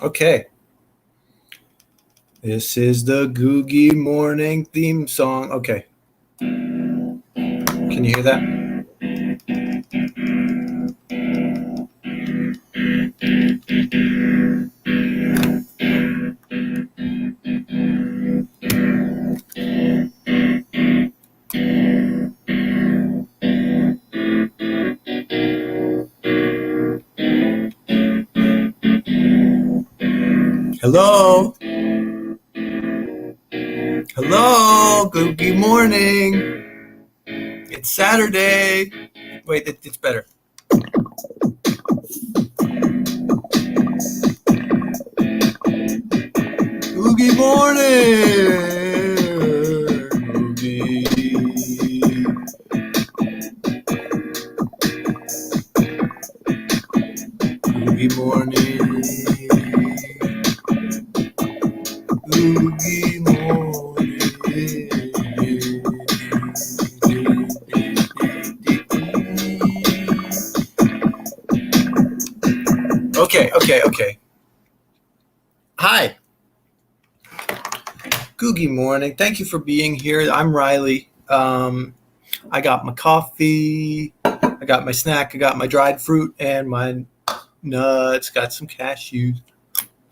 Okay. This is the Googy morning theme song. Okay. Can you hear that? Hello? Hello? Googy morning. It's Saturday. Wait, it's better. Googy morning. Googy. Googy morning. Googy morning. Okay. Hi. Googy morning. Thank you for being here. I'm Riley. I got my coffee. I got my snack. I got my dried fruit and my nuts. Got some cashews.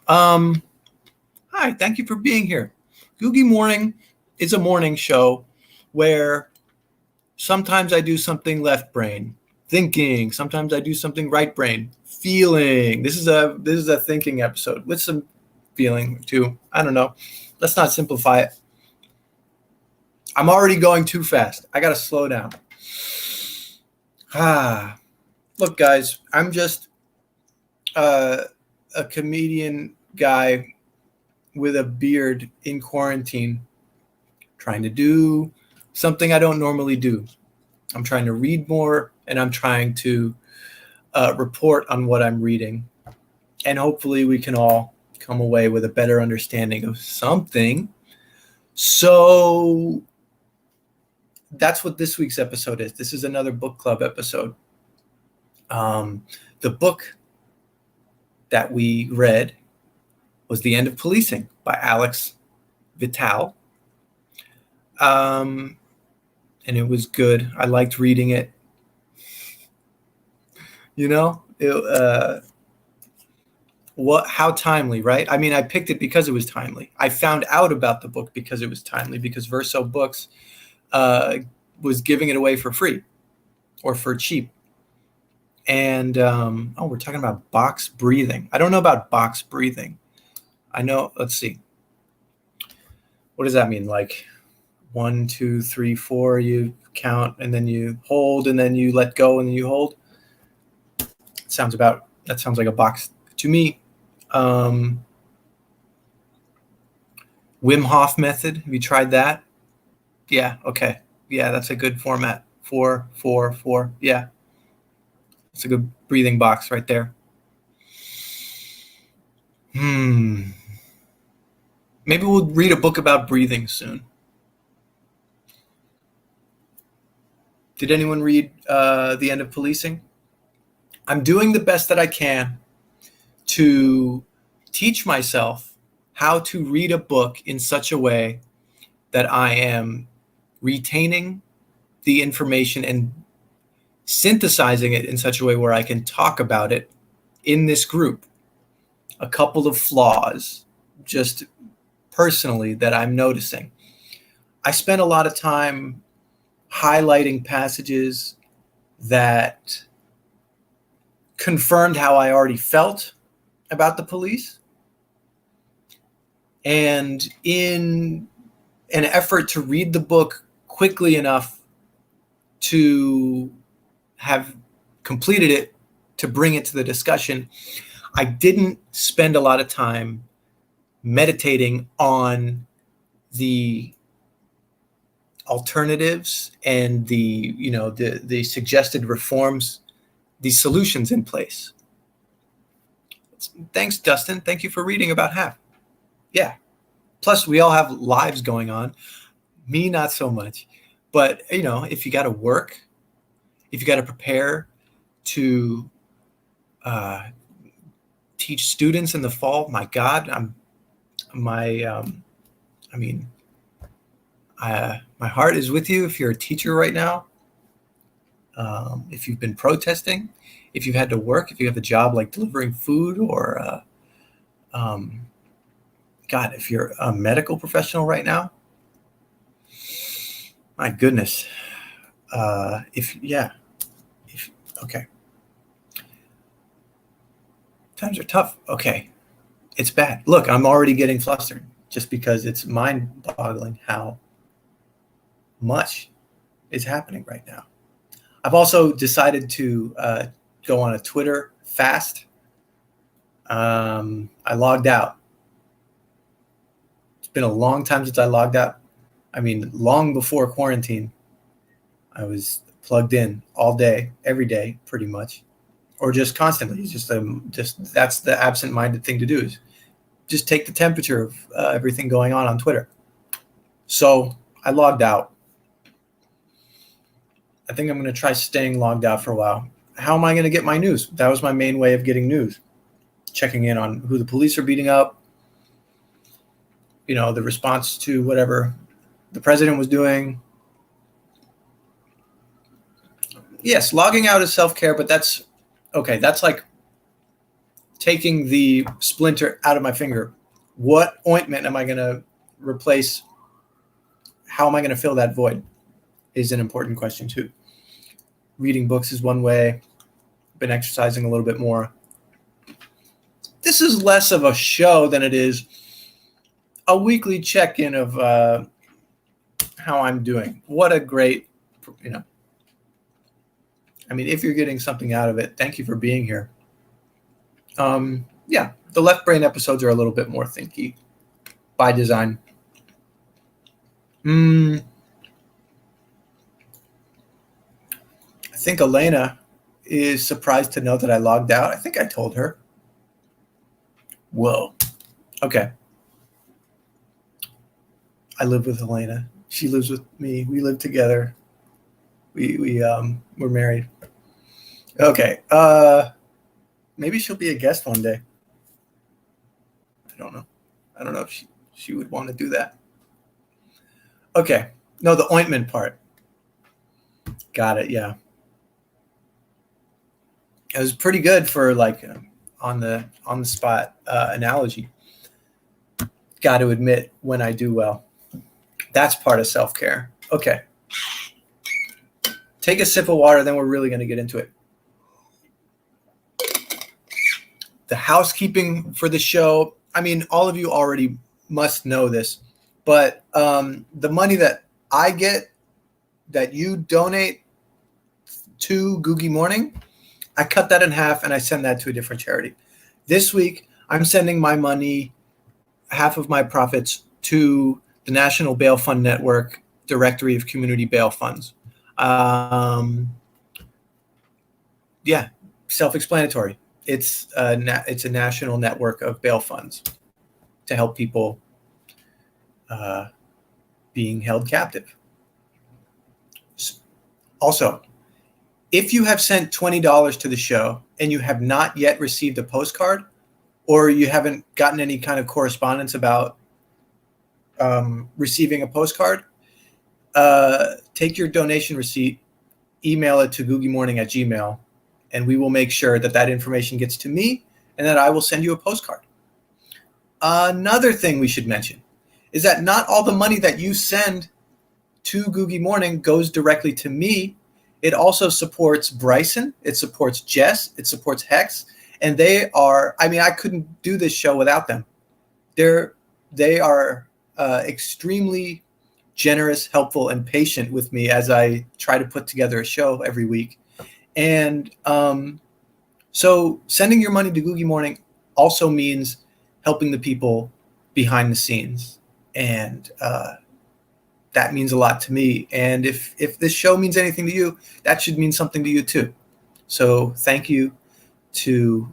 Hi. Thank you for being here. Googy morning is a morning show where sometimes I do something left brain, thinking. Sometimes I do something right brain, feeling. This is a thinking episode with some feeling too. I don't know. Let's not simplify it. I'm already going too fast. I got to slow down. Look, guys, I'm just a comedian guy with a beard in quarantine, trying to do something I don't normally do. I'm trying to read more, and I'm trying to report on what I'm reading. And hopefully we can all come away with a better understanding of something. So that's what this week's episode is. This is another book club episode. The book that we read was The End of Policing by Alex Vitale. And it was good. I liked reading it. You know, how timely, right? I mean, I picked it because it was timely. I found out about the book because it was timely, because Verso Books was giving it away for free or for cheap. And we're talking about box breathing. I don't know about box breathing. I know. Let's see. What does that mean? Like 1, 2, 3, 4. You count and then you hold and then you let go and then you hold. That sounds like a box to me. Wim Hof method. Have you tried that? Yeah. Okay. Yeah, that's a good format. 4, 4, 4. Yeah. It's a good breathing box right there. Maybe we'll read a book about breathing soon. Did anyone read The End of Policing? I'm doing the best that I can to teach myself how to read a book in such a way that I am retaining the information and synthesizing it in such a way where I can talk about it in this group. A couple of flaws, just personally, that I'm noticing. I spent a lot of time highlighting passages that confirmed how I already felt about the police. And in an effort to read the book quickly enough to have completed it, to bring it to the discussion, I didn't spend a lot of time meditating on the alternatives and the suggested reforms, the solutions in place. Thanks, Dustin. Thank you for reading about half. Yeah. Plus, we all have lives going on. Me, not so much. But, if you got to work, if you got to prepare to teach students in the fall. My God, my heart is with you if you're a teacher right now. If you've been protesting, if you've had to work, if you have a job like delivering food, or God, if you're a medical professional right now, my goodness. Okay. Times are tough. Okay. It's bad. Look, I'm already getting flustered just because it's mind-boggling how much is happening right now. I've also decided to go on a Twitter fast. I logged out. It's been a long time since I logged out. I mean, long before quarantine, I was plugged in all day, every day, pretty much, or just constantly. It's just that's the absent-minded thing to do, is just take the temperature of everything going on Twitter. So I logged out. I think I'm going to try staying logged out for a while. How am I going to get my news? That was my main way of getting news. Checking in on who the police are beating up, the response to whatever the president was doing. Yes, logging out is self-care, but that's okay. That's like taking the splinter out of my finger. What ointment am I going to replace? How am I going to fill that void is an important question too. Reading books is one way. Been exercising a little bit more. This is less of a show than it is a weekly check-in of how I'm doing. What a great, if you're getting something out of it, thank you for being here. The left brain episodes are a little bit more thinky by design. I think Elena is surprised to know that I logged out. I think I told her. Whoa. Okay. I live with Elena. She lives with me. We live together. We're married. Okay. Maybe she'll be a guest one day. I don't know. I don't know if she would want to do that. Okay. No, the ointment part. Got it. Yeah. It was pretty good for like on the spot analogy. Got to admit when I do well. That's part of self-care. Okay. Take a sip of water, then we're really going to get into it. The housekeeping for the show. All of you already must know this, but the money that I get, that you donate to Googy Morning, I cut that in half and I send that to a different charity. This week, I'm sending my money, half of my profits, to the National Bail Fund Network Directory of Community Bail Funds. Self-explanatory. It's a national network of bail funds to help people being held captive. Also, if you have sent $20 to the show and you have not yet received a postcard, or you haven't gotten any kind of correspondence about receiving a postcard, take your donation receipt, email it to googymorning@gmail.com, and we will make sure that information gets to me and that I will send you a postcard. Another thing we should mention is that not all the money that you send to Googy Morning goes directly to me. It also supports Bryson. It supports Jess. It supports Hex. And they are, I couldn't do this show without them. They are extremely generous, helpful, and patient with me as I try to put together a show every week. And so sending your money to Googy Morning also means helping the people behind the scenes. And that means a lot to me. And if this show means anything to you, that should mean something to you too. So thank you to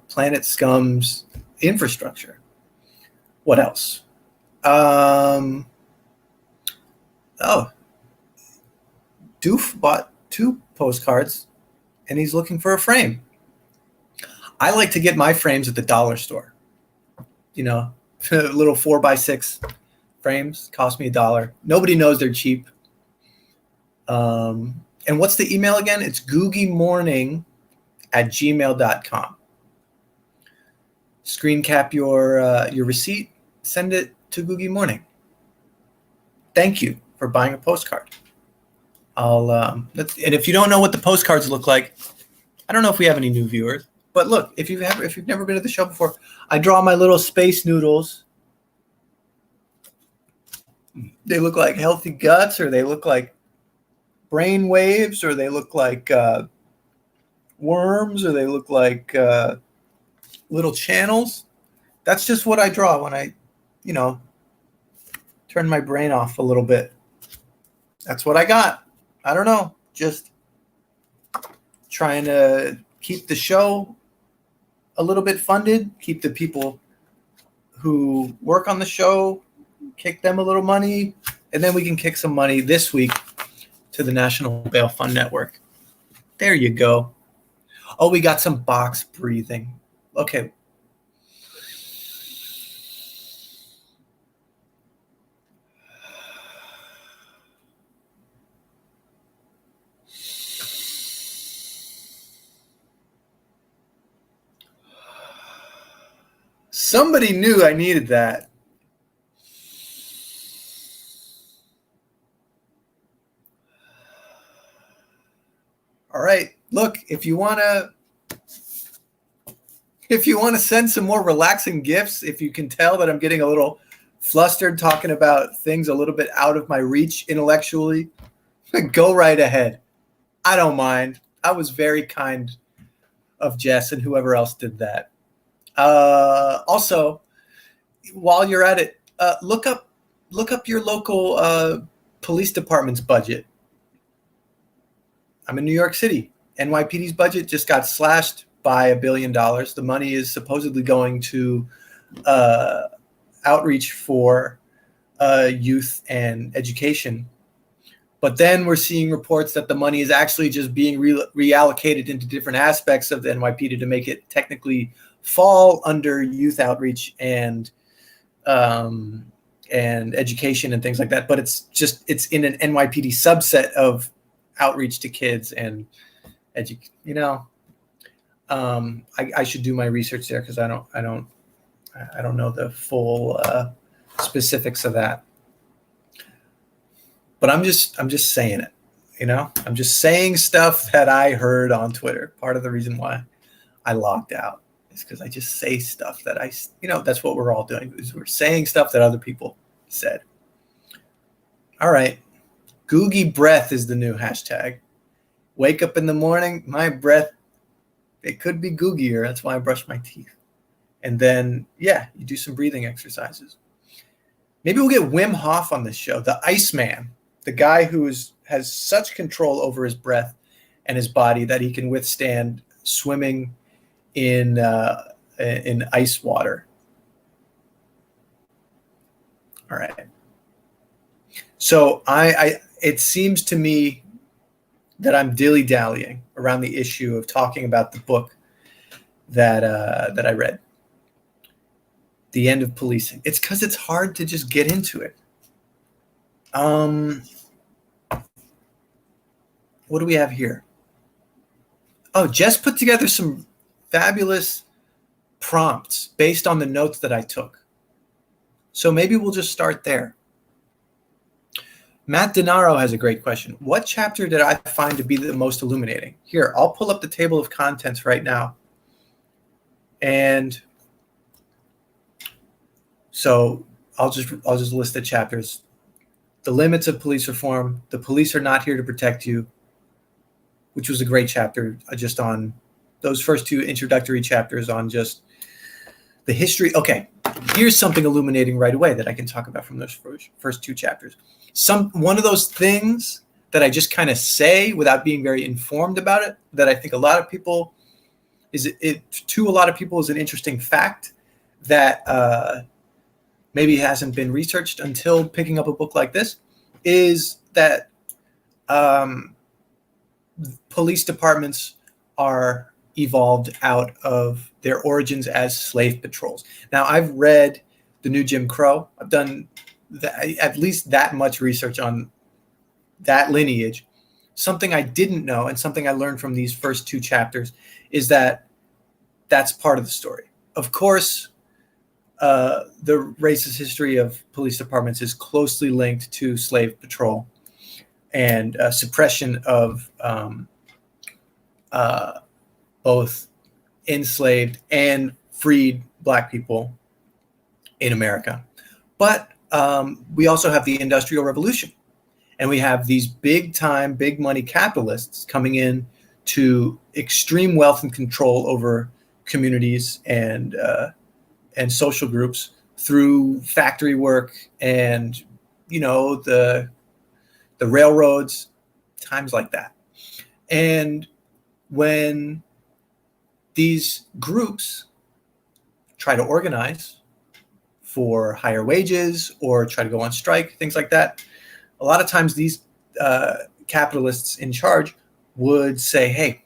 Planet Scum's infrastructure. What else? Doof bought 2 postcards and he's looking for a frame. I like to get my frames at the dollar store. You know, little 4x6 frames cost me $1. Nobody knows they're cheap. And what's the email again? It's googymorning@gmail.com. Screen cap your receipt, send it to Googy Morning. Thank you for buying a postcard. And if you don't know what the postcards look like, I don't know if we have any new viewers, but look, if you've never been to the show before, I draw my little space noodles. They look like healthy guts, or they look like brain waves, or they look like worms, or they look like little channels. That's just what I draw when I, turn my brain off a little bit. That's what I got. I don't know. Just trying to keep the show a little bit funded, keep the people who work on the show, kick them a little money, and then we can kick some money this week to the National Bail Fund Network. There you go. Oh, we got some box breathing. Okay. Somebody knew I needed that. All right. Look, if you want to send some more relaxing gifts, if you can tell that I'm getting a little flustered talking about things a little bit out of my reach intellectually, go right ahead. I don't mind. I was very kind of Jess and whoever else did that. Also, while you're at it, look up your local police department's budget. I'm in New York City. NYPD's budget just got slashed by $1 billion. The money is supposedly going to outreach for youth and education. But then we're seeing reports that the money is actually just being reallocated into different aspects of the NYPD to make it technically fall under youth outreach and education and things like that. But it's in an NYPD subset of outreach to kids and I should do my research there because I don't know the full specifics of that. But I'm just saying it, I'm just saying stuff that I heard on Twitter. Part of the reason why I logged out is because I just say stuff that that's what we're all doing, is we're saying stuff that other people said. All right. Googy breath is the new hashtag. Wake up in the morning, my breath, it could be googier. That's why I brush my teeth. And then, you do some breathing exercises. Maybe we'll get Wim Hof on this show, the Iceman, the guy who has such control over his breath and his body that he can withstand swimming in ice water. All right. So it seems to me that I'm dilly-dallying around the issue of talking about the book that I read, The End of Policing. It's because it's hard to just get into it. What do we have here? Oh, Jess put together some fabulous prompts based on the notes that I took. So maybe we'll just start there. Matt Denaro has a great question. What chapter did I find to be the most illuminating? Here, I'll pull up the table of contents right now. And so I'll just list the chapters. The limits of police reform. The police are not here to protect you, which was a great chapter just on those first two introductory chapters on just the history. Okay, here's something illuminating right away that I can talk about from those first two chapters. One of those things that I just kind of say without being very informed about it, that I think a lot of people is an interesting fact that maybe hasn't been researched until picking up a book like this, is that police departments are evolved out of their origins as slave patrols. Now, I've read The New Jim Crow. I've done at least that much research on that lineage. Something I didn't know, and something I learned from these first 2 chapters, is that that's part of the story. Of course, the racist history of police departments is closely linked to slave patrol and suppression of both enslaved and freed Black people in America. But we also have the Industrial Revolution. And we have these big time, big money capitalists coming in to extreme wealth and control over communities and social groups through factory work and, the railroads, times like that. And when these groups try to organize for higher wages or try to go on strike, things like that, a lot of times these capitalists in charge would say, hey,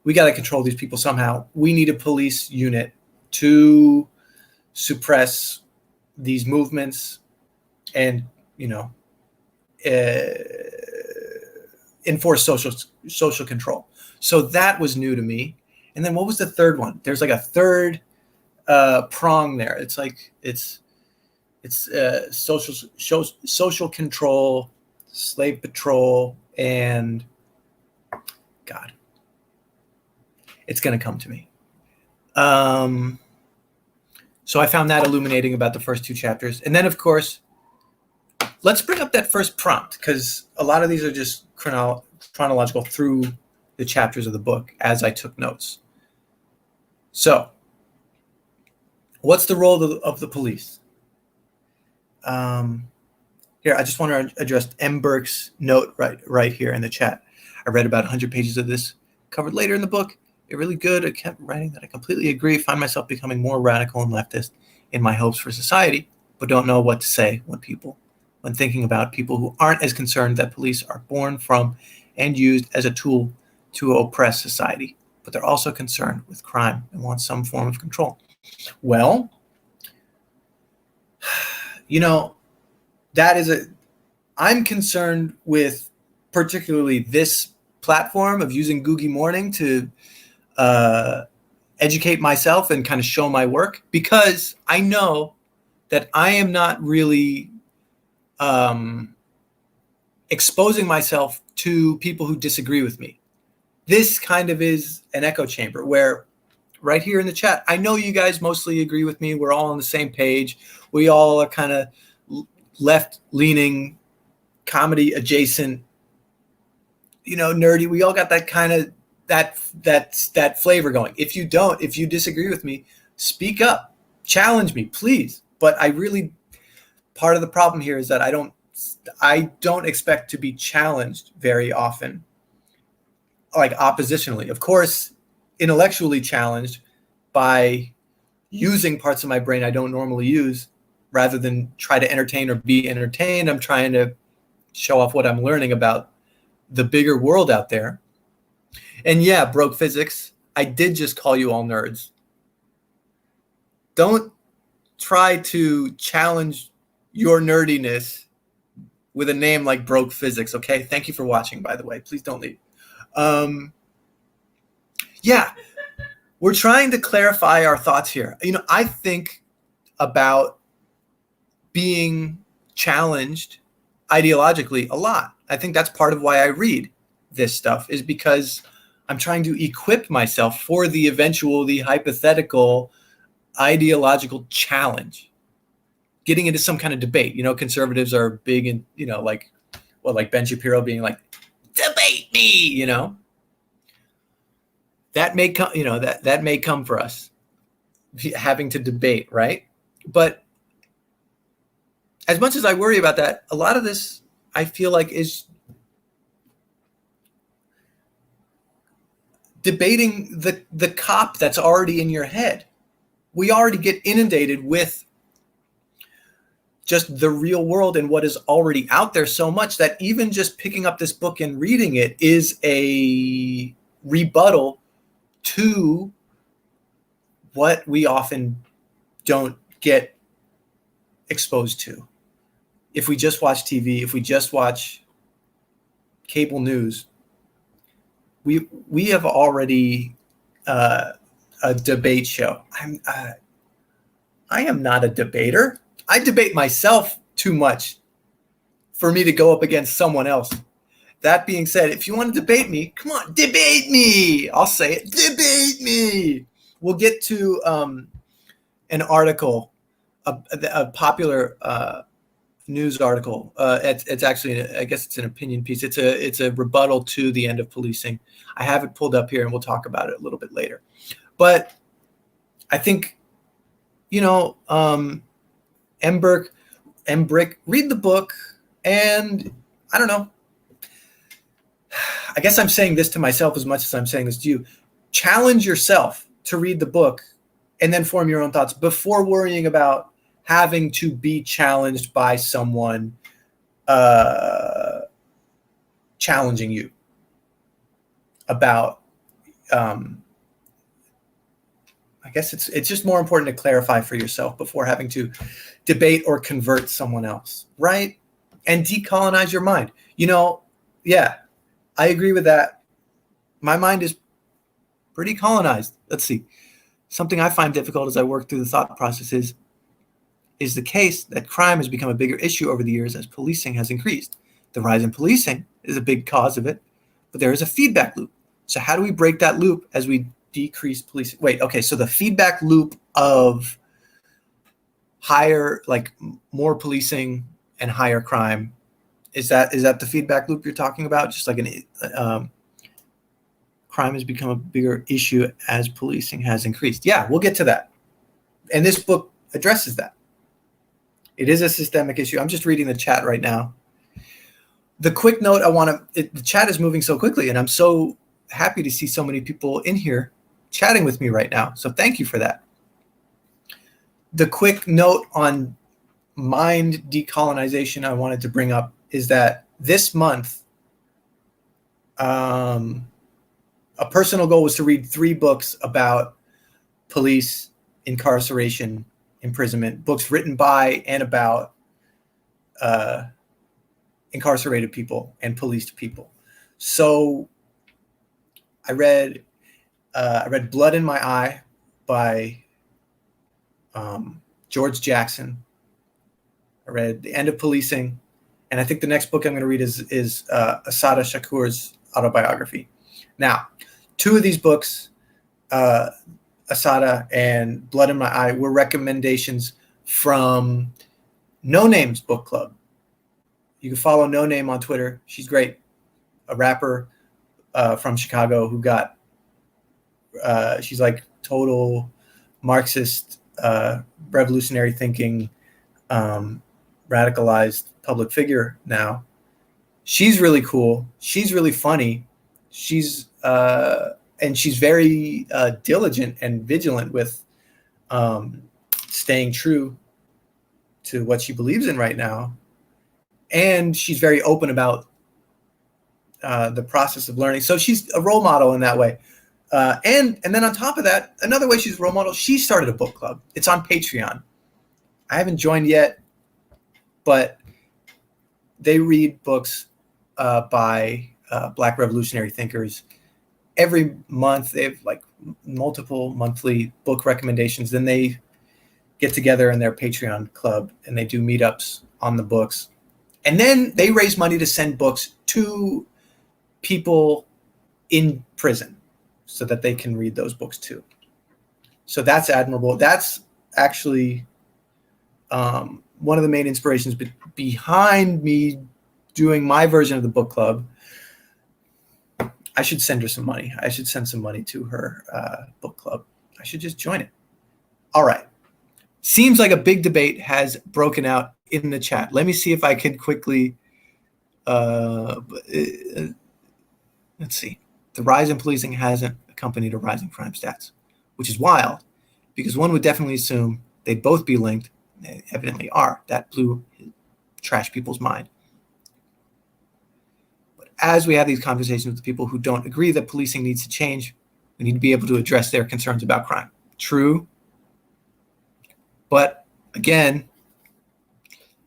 we got to control these people somehow. We need a police unit to suppress these movements and, enforce social control. So that was new to me. And then what was the third one? There's like a third prong there. It's like it's social control, slave patrol, and God, it's going to come to me. So I found that illuminating about the first 2 chapters. And then, of course, let's bring up that first prompt, because a lot of these are just chronological through the chapters of the book as I took notes. So what's the role of the police? Here, I just want to address M. Burke's note right here in the chat. I read about 100 pages of this, covered later in the book. It's really good. I kept writing that I completely agree, find myself becoming more radical and leftist in my hopes for society, but don't know what to say when thinking about people who aren't as concerned that police are born from and used as a tool to oppress society, but they're also concerned with crime and want some form of control. Well, I'm concerned with particularly this platform of using Googy Morning to educate myself and kind of show my work, because I know that I am not really exposing myself to people who disagree with me. This kind of is an echo chamber where right here in the chat, I know you guys mostly agree with me. We're all on the same page. We all are kind of left-leaning, comedy adjacent, nerdy. We all got that kind of that flavor going. If you disagree with me, speak up, challenge me, please. But part of the problem here is that I don't expect to be challenged very often, like oppositionally. Of course, intellectually challenged by using parts of my brain I don't normally use, rather than try to entertain or be entertained. I'm trying to show off what I'm learning about the bigger world out there. And yeah, broke physics, I did just call you all nerds. Don't try to challenge your nerdiness with a name like broke physics, okay? Thank you for watching, by the way. Please don't leave. Yeah, we're trying to clarify our thoughts here. I think about being challenged ideologically a lot. I think that's part of why I read this stuff, is because I'm trying to equip myself for the hypothetical ideological challenge. Getting into some kind of debate. Conservatives are big in, like Ben Shapiro being like, debate me, That may come, that may come for us, having to debate, right? But as much as I worry about that, a lot of this I feel like is debating the cop that's already in your head. We already get inundated with just the real world and what is already out there so much that even just picking up this book and reading it is a rebuttal to what we often don't get exposed to. If we just watch TV, if we just watch cable news, we have already a debate show. I am not a debater. I debate myself too much for me to go up against someone else. That being said, if you want to debate me, come on, debate me. I'll say it, debate me. We'll get to an article, a popular news article. It's actually, I guess it's an opinion piece. It's a rebuttal to the end of policing. I have it pulled up here, and we'll talk about it a little bit later. But I think, Embrick, read the book, and I don't know. I guess I'm saying this to myself as much as I'm saying this to you. Challenge yourself to read the book and then form your own thoughts before worrying about having to be challenged by someone challenging you about. I guess it's just more important to clarify for yourself before having to debate or convert someone else, right? And decolonize your mind. Yeah, I agree with that. My mind is pretty colonized. Let's see. Something I find difficult as I work through the thought process is the case that crime has become a bigger issue over the years as policing has increased. The rise in policing is a big cause of it, but there is a feedback loop. So how do we break that loop as we decrease policing? So the feedback loop of more policing and higher crime, is that the feedback loop you're talking about? Just like crime has become a bigger issue as policing has increased. Yeah, we'll get to that. And this book addresses that. It is a systemic issue. I'm just reading the chat right now. The quick note the chat is moving so quickly, and I'm so happy to see so many people in here chatting with me right now. So thank you for that. The quick note on mind decolonization I wanted to bring up is that this month, a personal goal was to read 3 books about police, incarceration, imprisonment, books written by and about incarcerated people and policed people. So I read Blood in My Eye by George Jackson. I read The End of Policing, and I think the next book I'm going to read is Assata Shakur's autobiography. Now, 2 of these books, Assata and Blood in My Eye, were recommendations from No Name's book club. You can follow No Name on Twitter. She's great, a rapper from Chicago who got she's like total Marxist, revolutionary thinking, radicalized public figure now. She's really cool. She's really funny. She's very diligent and vigilant with staying true to what she believes in right now. And she's very open about the process of learning. So she's a role model in that way. And then on top of that, another way she's a role model, she started a book club. It's on Patreon. I haven't joined yet, but they read books by Black revolutionary thinkers. Every month, they have like multiple monthly book recommendations. Then they get together in their Patreon club and they do meetups on the books. And then they raise money to send books to people in prison so that they can read those books too. So that's admirable. That's actually one of the main inspirations behind me doing my version of the book club. I should send her some money. I should send some money to her book club. I should just join it. All right. Seems like a big debate has broken out in the chat. Let me see if I can quickly, let's see. The rise in policing hasn't accompanied a rise in crime stats, which is wild because one would definitely assume they'd both be linked. They evidently are. That blew trash people's mind. But as we have these conversations with the people who don't agree that policing needs to change, we need to be able to address their concerns about crime. True. But again,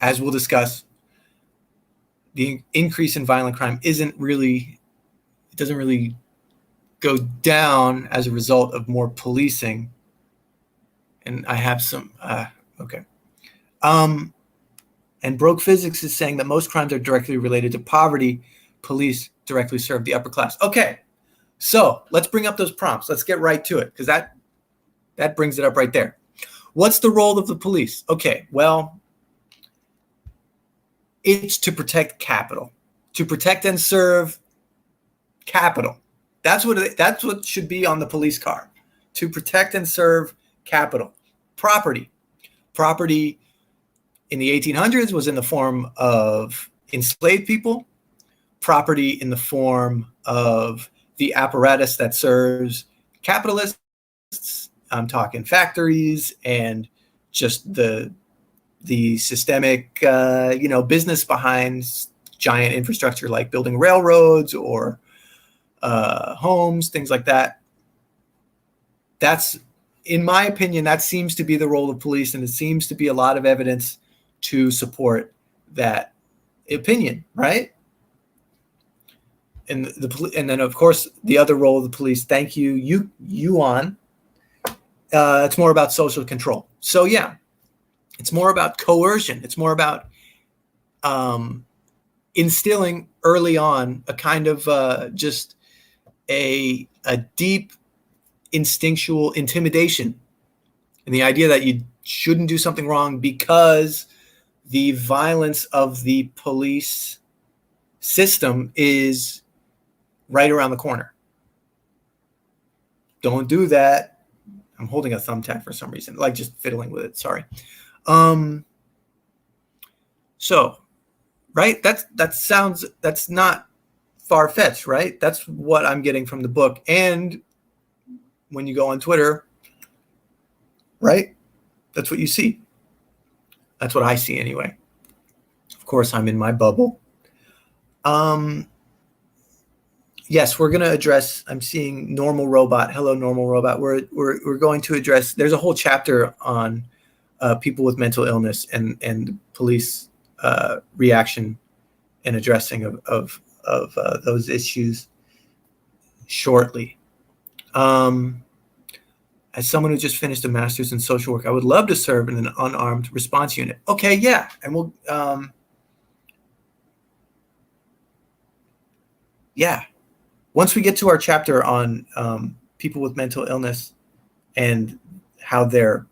as we'll discuss, the increase in violent crime doesn't really go down as a result of more policing. And I have some, okay. And Broke Physics is saying that most crimes are directly related to poverty. Police directly serve the upper class. Okay, so let's bring up those prompts. Let's get right to it, because that brings it up right there. What's the role of the police? Okay, well, it's to protect capital, to protect and serve capital. That's what should be on the police car, to protect and serve capital. Property in the 1800s was in the form of enslaved people. Property in the form of the apparatus that serves capitalists. I'm talking factories and just the systemic, business behind giant infrastructure like building railroads or homes, things like that. That's, in my opinion, that seems to be the role of police, and it seems to be a lot of evidence to support that opinion, right? And then of course the other role of the police. Thank you, Yuan. It's more about social control. So yeah, it's more about coercion. It's more about instilling early on a kind of just a deep instinctual intimidation, and the idea that you shouldn't do something wrong because the violence of the police system is right around the corner. Don't do that. I'm holding a thumbtack for some reason, like just fiddling with it. Sorry. So, right, that's not far-fetched, right? That's what I'm getting from the book. And when you go on Twitter, right, that's what you see. That's what I see anyway. Of course, I'm in my bubble. Yes, we're going to address, I'm seeing Normal Robot. Hello, Normal Robot. We're going to address, there's a whole chapter on people with mental illness and police reaction and addressing of those issues shortly. As someone who just finished a master's in social work, I would love to serve in an unarmed response unit. Okay, yeah, and we'll, yeah. Once we get to our chapter on people with mental illness and how they're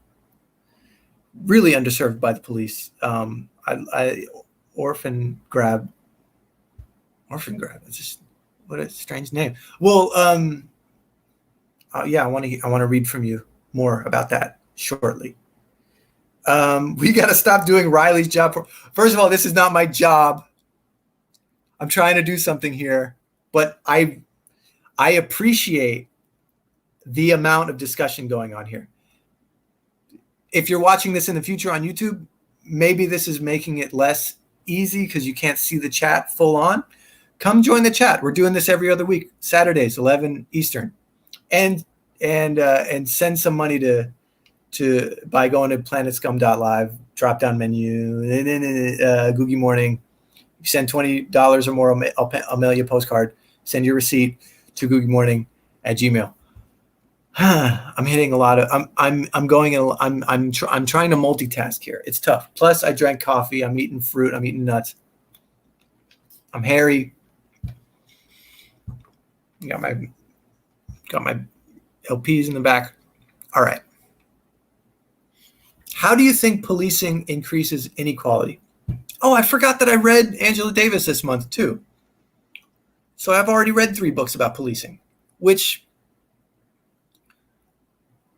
really underserved by the police, Orphan Grab. It's just, what a strange name. Well, yeah, I want to read from you more about that shortly. We got to stop doing Riley's job. First of all, this is not my job. I'm trying to do something here, but I appreciate the amount of discussion going on here. If you're watching this in the future on YouTube, maybe this is making it less easy because you can't see the chat full on. Come join the chat. We're doing this every other week, Saturdays, 11 Eastern. And send some money to by going to PlanetScum.live, drop down menu, Googy Morning. You send $20 or more, I'll mail you a postcard. Send your receipt to googymorning@gmail. I'm hitting a lot of. I'm trying to multitask here. It's tough. Plus, I drank coffee. I'm eating fruit. I'm eating nuts. I'm hairy. Got my LPs in the back. All right. How do you think policing increases inequality? Oh, I forgot that I read Angela Davis this month too. So I've already read 3 books about policing, which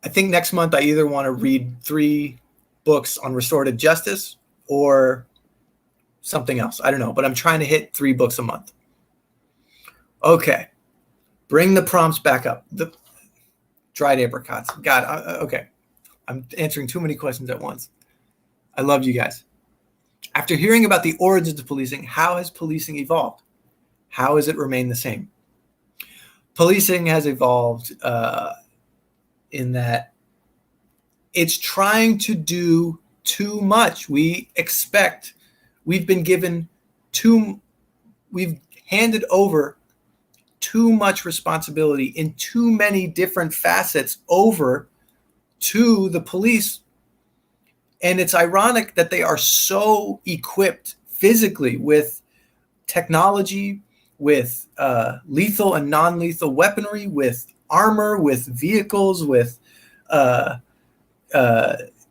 I think next month I either want to read 3 books on restorative justice or something else. I don't know, but I'm trying to hit 3 books a month. Okay. Bring the prompts back up. The dried apricots. God, okay. I'm answering too many questions at once. I love you guys. After hearing about the origins of policing, how has policing evolved? How has it remained the same? Policing has evolved in that It's trying to do too much. We've been given we've handed over too much responsibility in too many different facets over to the police. And it's ironic that they are so equipped physically with technology, with lethal and non-lethal weaponry, with armor, with vehicles, with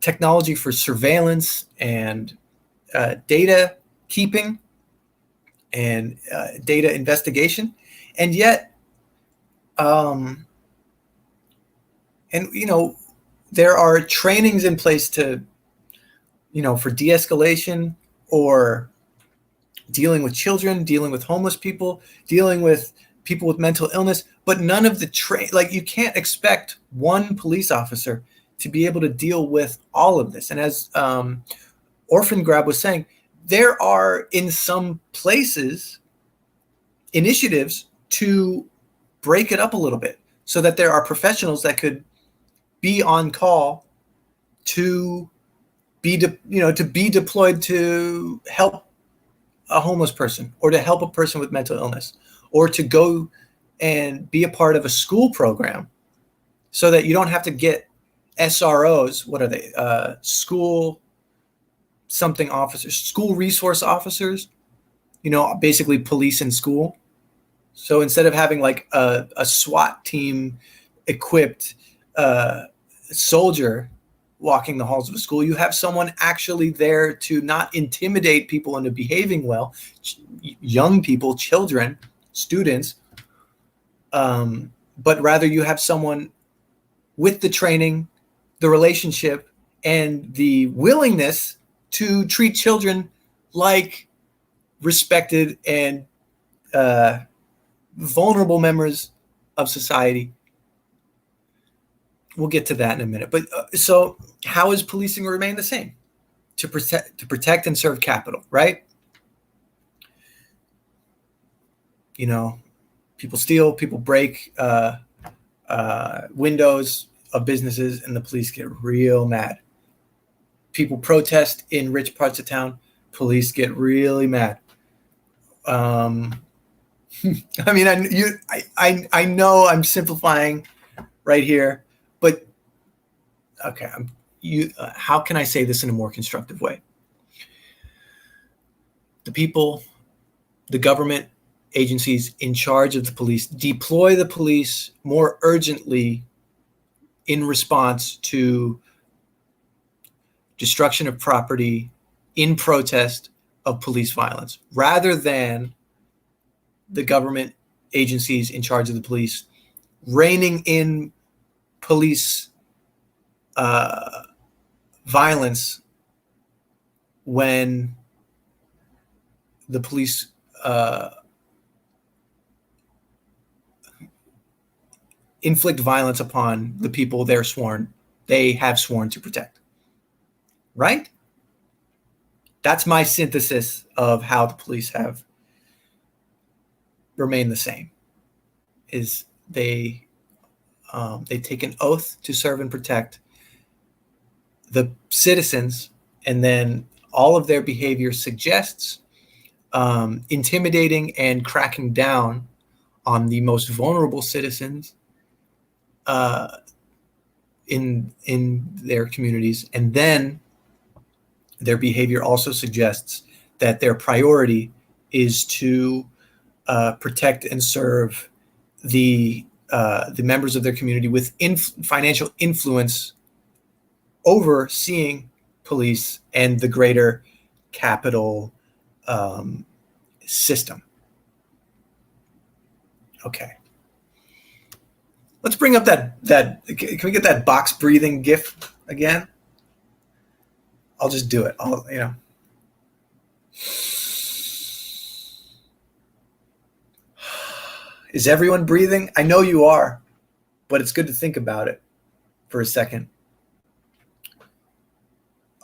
technology for surveillance and data keeping and data investigation. And yet, and there are trainings in place to, for de-escalation or dealing with children, dealing with homeless people, dealing with people with mental illness, but none of the like you can't expect one police officer to be able to deal with all of this. And as Orphan Grab was saying, there are in some places initiatives to break it up a little bit so that there are professionals that could be on call to be deployed to help a homeless person or to help a person with mental illness or to go and be a part of a school program so that you don't have to get SROs. What are they? School something officers, school resource officers, basically police in school. So instead of having like a SWAT team equipped soldier walking the halls of a school, you have someone actually there to not intimidate people into behaving well, young people, children, students, but rather you have someone with the training, the relationship, and the willingness to treat children like respected and vulnerable members of society. We'll get to that in a minute. But so how is policing remain the same? To protect and serve capital, right? People steal, people break windows of businesses, and the police get real mad. People protest in rich parts of town, police get really mad. I mean, I know I'm simplifying right here, but okay, how can I say this in a more constructive way? The people, the government agencies in charge of the police deploy the police more urgently in response to destruction of property in protest of police violence, rather than the government agencies in charge of the police reining in police violence when the police inflict violence upon the people they have sworn to protect. Right? That's my synthesis of how the police have remained the same. Is they take an oath to serve and protect the citizens, and then all of their behavior suggests intimidating and cracking down on the most vulnerable citizens in their communities, and then their behavior also suggests that their priority is to protect and serve the members of their community with financial influence overseeing police and the greater capital system. Okay. Let's bring up that. Can we get that box breathing GIF again? I'll just do it. Is everyone breathing? I know you are, but it's good to think about it for a second.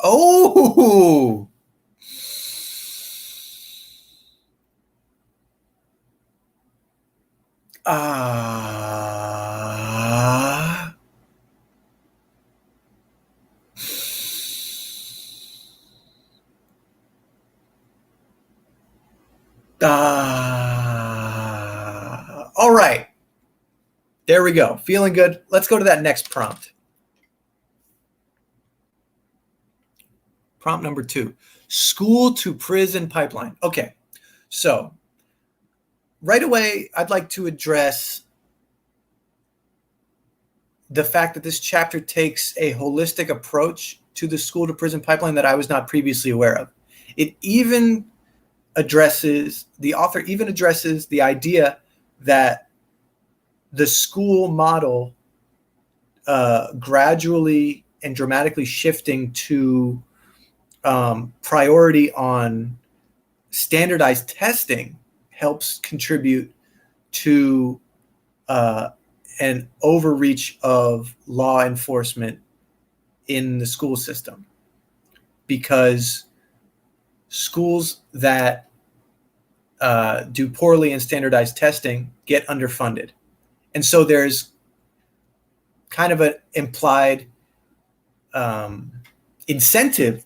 Oh! All right. There we go. Feeling good. Let's go to that next prompt. Prompt number 2, school to prison pipeline. Okay. So right away, I'd like to address the fact that this chapter takes a holistic approach to the school to prison pipeline that I was not previously aware of. It even addresses, the author even addresses the idea that the school model gradually and dramatically shifting to priority on standardized testing helps contribute to an overreach of law enforcement in the school system, because schools that do poorly in standardized testing get underfunded. And so there's kind of an implied incentive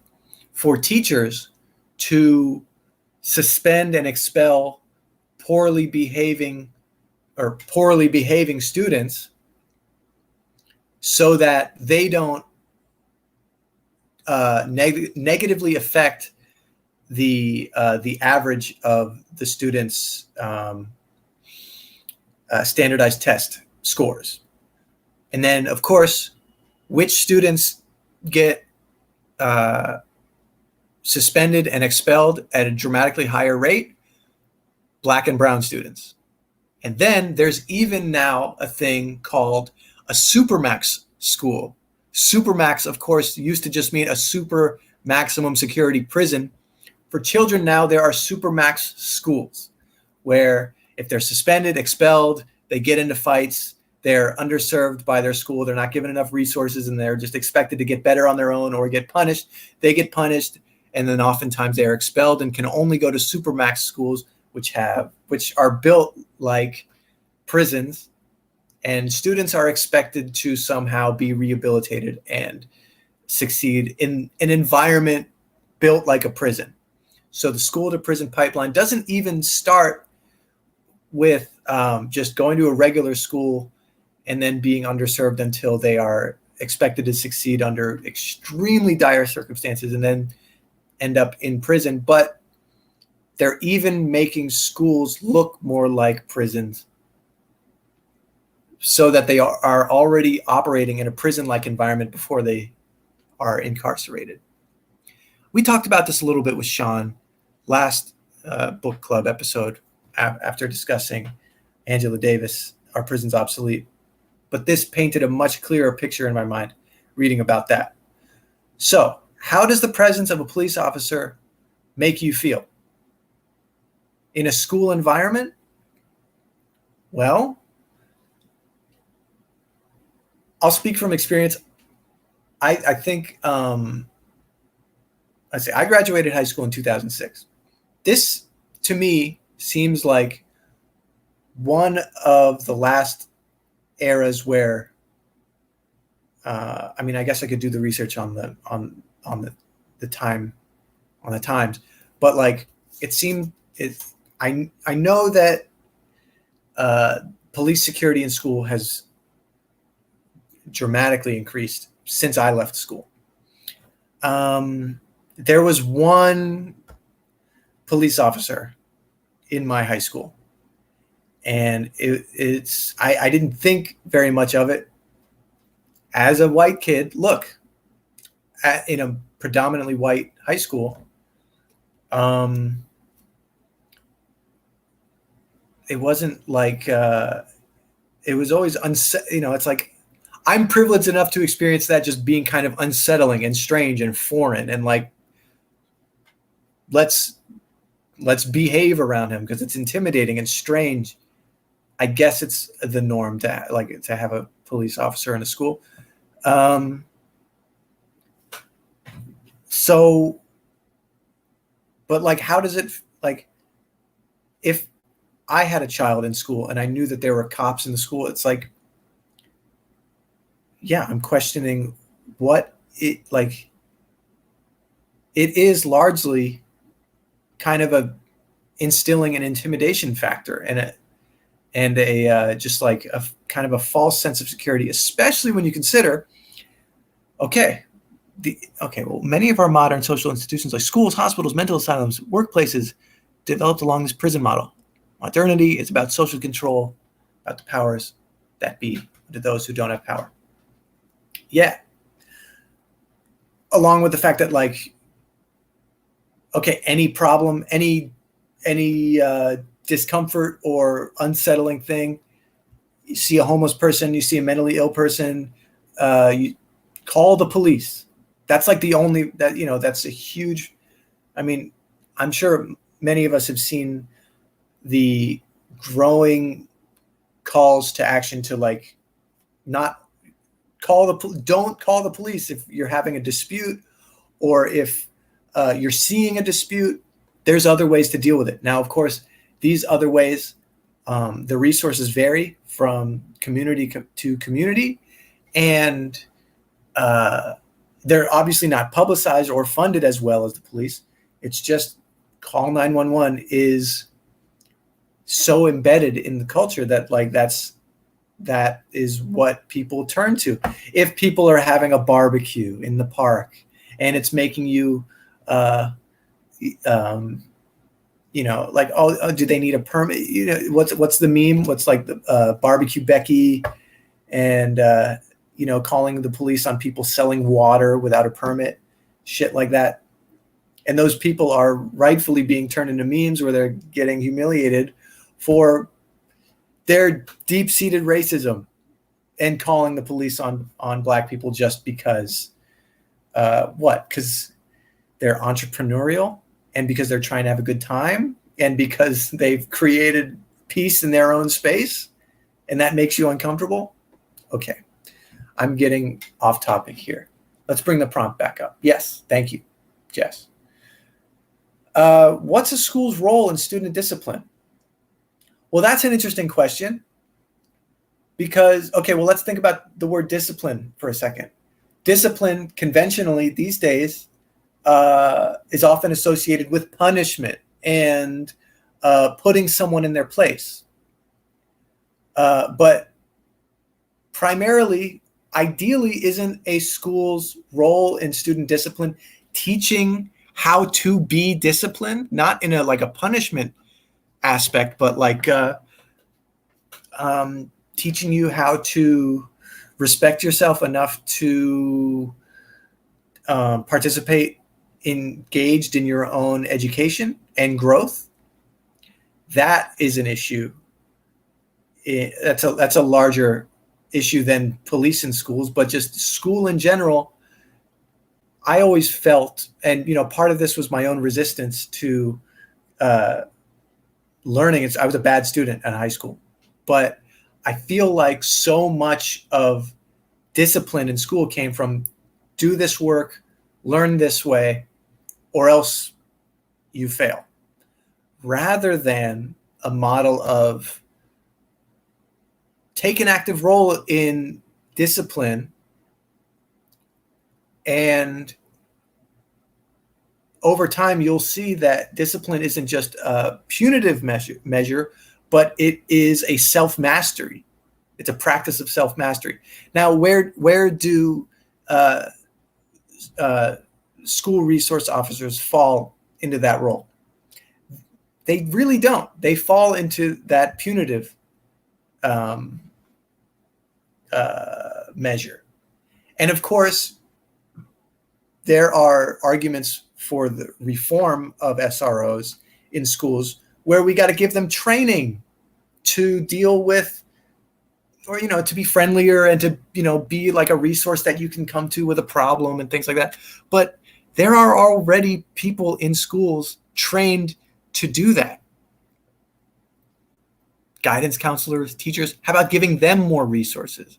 for teachers to suspend and expel poorly behaving students so that they don't negatively affect the average of the students' standardized test scores. And then, of course, which students get suspended and expelled at a dramatically higher rate? Black and brown students. And then there's even now a thing called a supermax school. Supermax, of course, used to just mean a super maximum security prison. For children now, there are supermax schools where if they're suspended, expelled, they get into fights, they're underserved by their school, they're not given enough resources, and they're just expected to get better on their own or get punished. They get punished, and then oftentimes they are expelled and can only go to supermax schools, which are built like prisons, and students are expected to somehow be rehabilitated and succeed in an environment built like a prison. So the school to prison pipeline doesn't even start with just going to a regular school and then being underserved until they are expected to succeed under extremely dire circumstances and then end up in prison. But they're even making schools look more like prisons so that they are already operating in a prison-like environment before they are incarcerated. We talked about this a little bit with Sean last book club episode after discussing Angela Davis, Are Prisons Obsolete? But this painted a much clearer picture in my mind reading about that. So, how does the presence of a police officer make you feel? In a school environment? Well, I'll speak from experience. I think I graduated high school in 2006. This, to me, seems like one of the last eras where, I guess I could do the research on the times, but like it seemed I know that police security in school has dramatically increased since I left school. There was one police officer in my high school, and I didn't think very much of it as a white kid. Look, in a predominantly white high school, it wasn't like it was always it's like I'm privileged enough to experience that just being kind of unsettling and strange and foreign, and like let's behave around him because it's intimidating and strange. I guess it's the norm to have a police officer in a school. So, but like, how does it, like, if I had a child in school and I knew that there were cops in the school, it's like, yeah, I'm questioning what it is largely kind of instilling an intimidation factor and a just like a kind of a false sense of security, especially when you consider, well, many of our modern social institutions like schools, hospitals, mental asylums, workplaces developed along this prison model. Modernity is about social control, about the powers that be to those who don't have power. Yeah. Along with the fact that, like, any problem, any discomfort or unsettling thing, you see a homeless person, you see a mentally ill person, you call the police. That's like the only that's a huge. I mean, I'm sure many of us have seen the growing calls to action to, like, not don't call the police if you're having a dispute, or if you're seeing a dispute. There's other ways to deal with it. Now, of course, these other ways, the resources vary from community to community, and they're obviously not publicized or funded as well as the police. It's just call 911 is so embedded in the culture that, like, that is what people turn to. If people are having a barbecue in the park and it's making you, like, do they need a permit? What's the meme? What's like the barbecue Becky and, calling the police on people selling water without a permit, shit like that. And those people are rightfully being turned into memes where they're getting humiliated for their deep-seated racism and calling the police on Black people just because, because they're entrepreneurial and because they're trying to have a good time and because they've created peace in their own space, and that makes you uncomfortable? Okay, I'm getting off topic here. Let's bring the prompt back up. Yes, thank you, Jess. What's a school's role in student discipline? Well, that's an interesting question because, let's think about the word discipline for a second. Discipline conventionally these days is often associated with punishment and putting someone in their place. But primarily, ideally, isn't a school's role in student discipline teaching how to be disciplined, not in a punishment aspect, but like teaching you how to respect yourself enough to participate engaged in your own education and growth? That is an issue. That's a larger issue than police in schools, but just school in general. I always felt, and part of this was my own resistance to learning. I was a bad student in high school, but I feel like so much of discipline in school came from do this work, learn this way, or else you fail, rather than a model of take an active role in discipline, and over time you'll see that discipline isn't just a punitive measure, but it is a self-mastery. It's a practice of self-mastery. Now, where do school resource officers fall into that role? They really don't. They fall into that punitive measure. And of course, there are arguments for the reform of SROs in schools where we got to give them training to deal with, or, to be friendlier and to, be like a resource that you can come to with a problem and things like that. But there are already people in schools trained to do that. Guidance counselors, teachers, how about giving them more resources?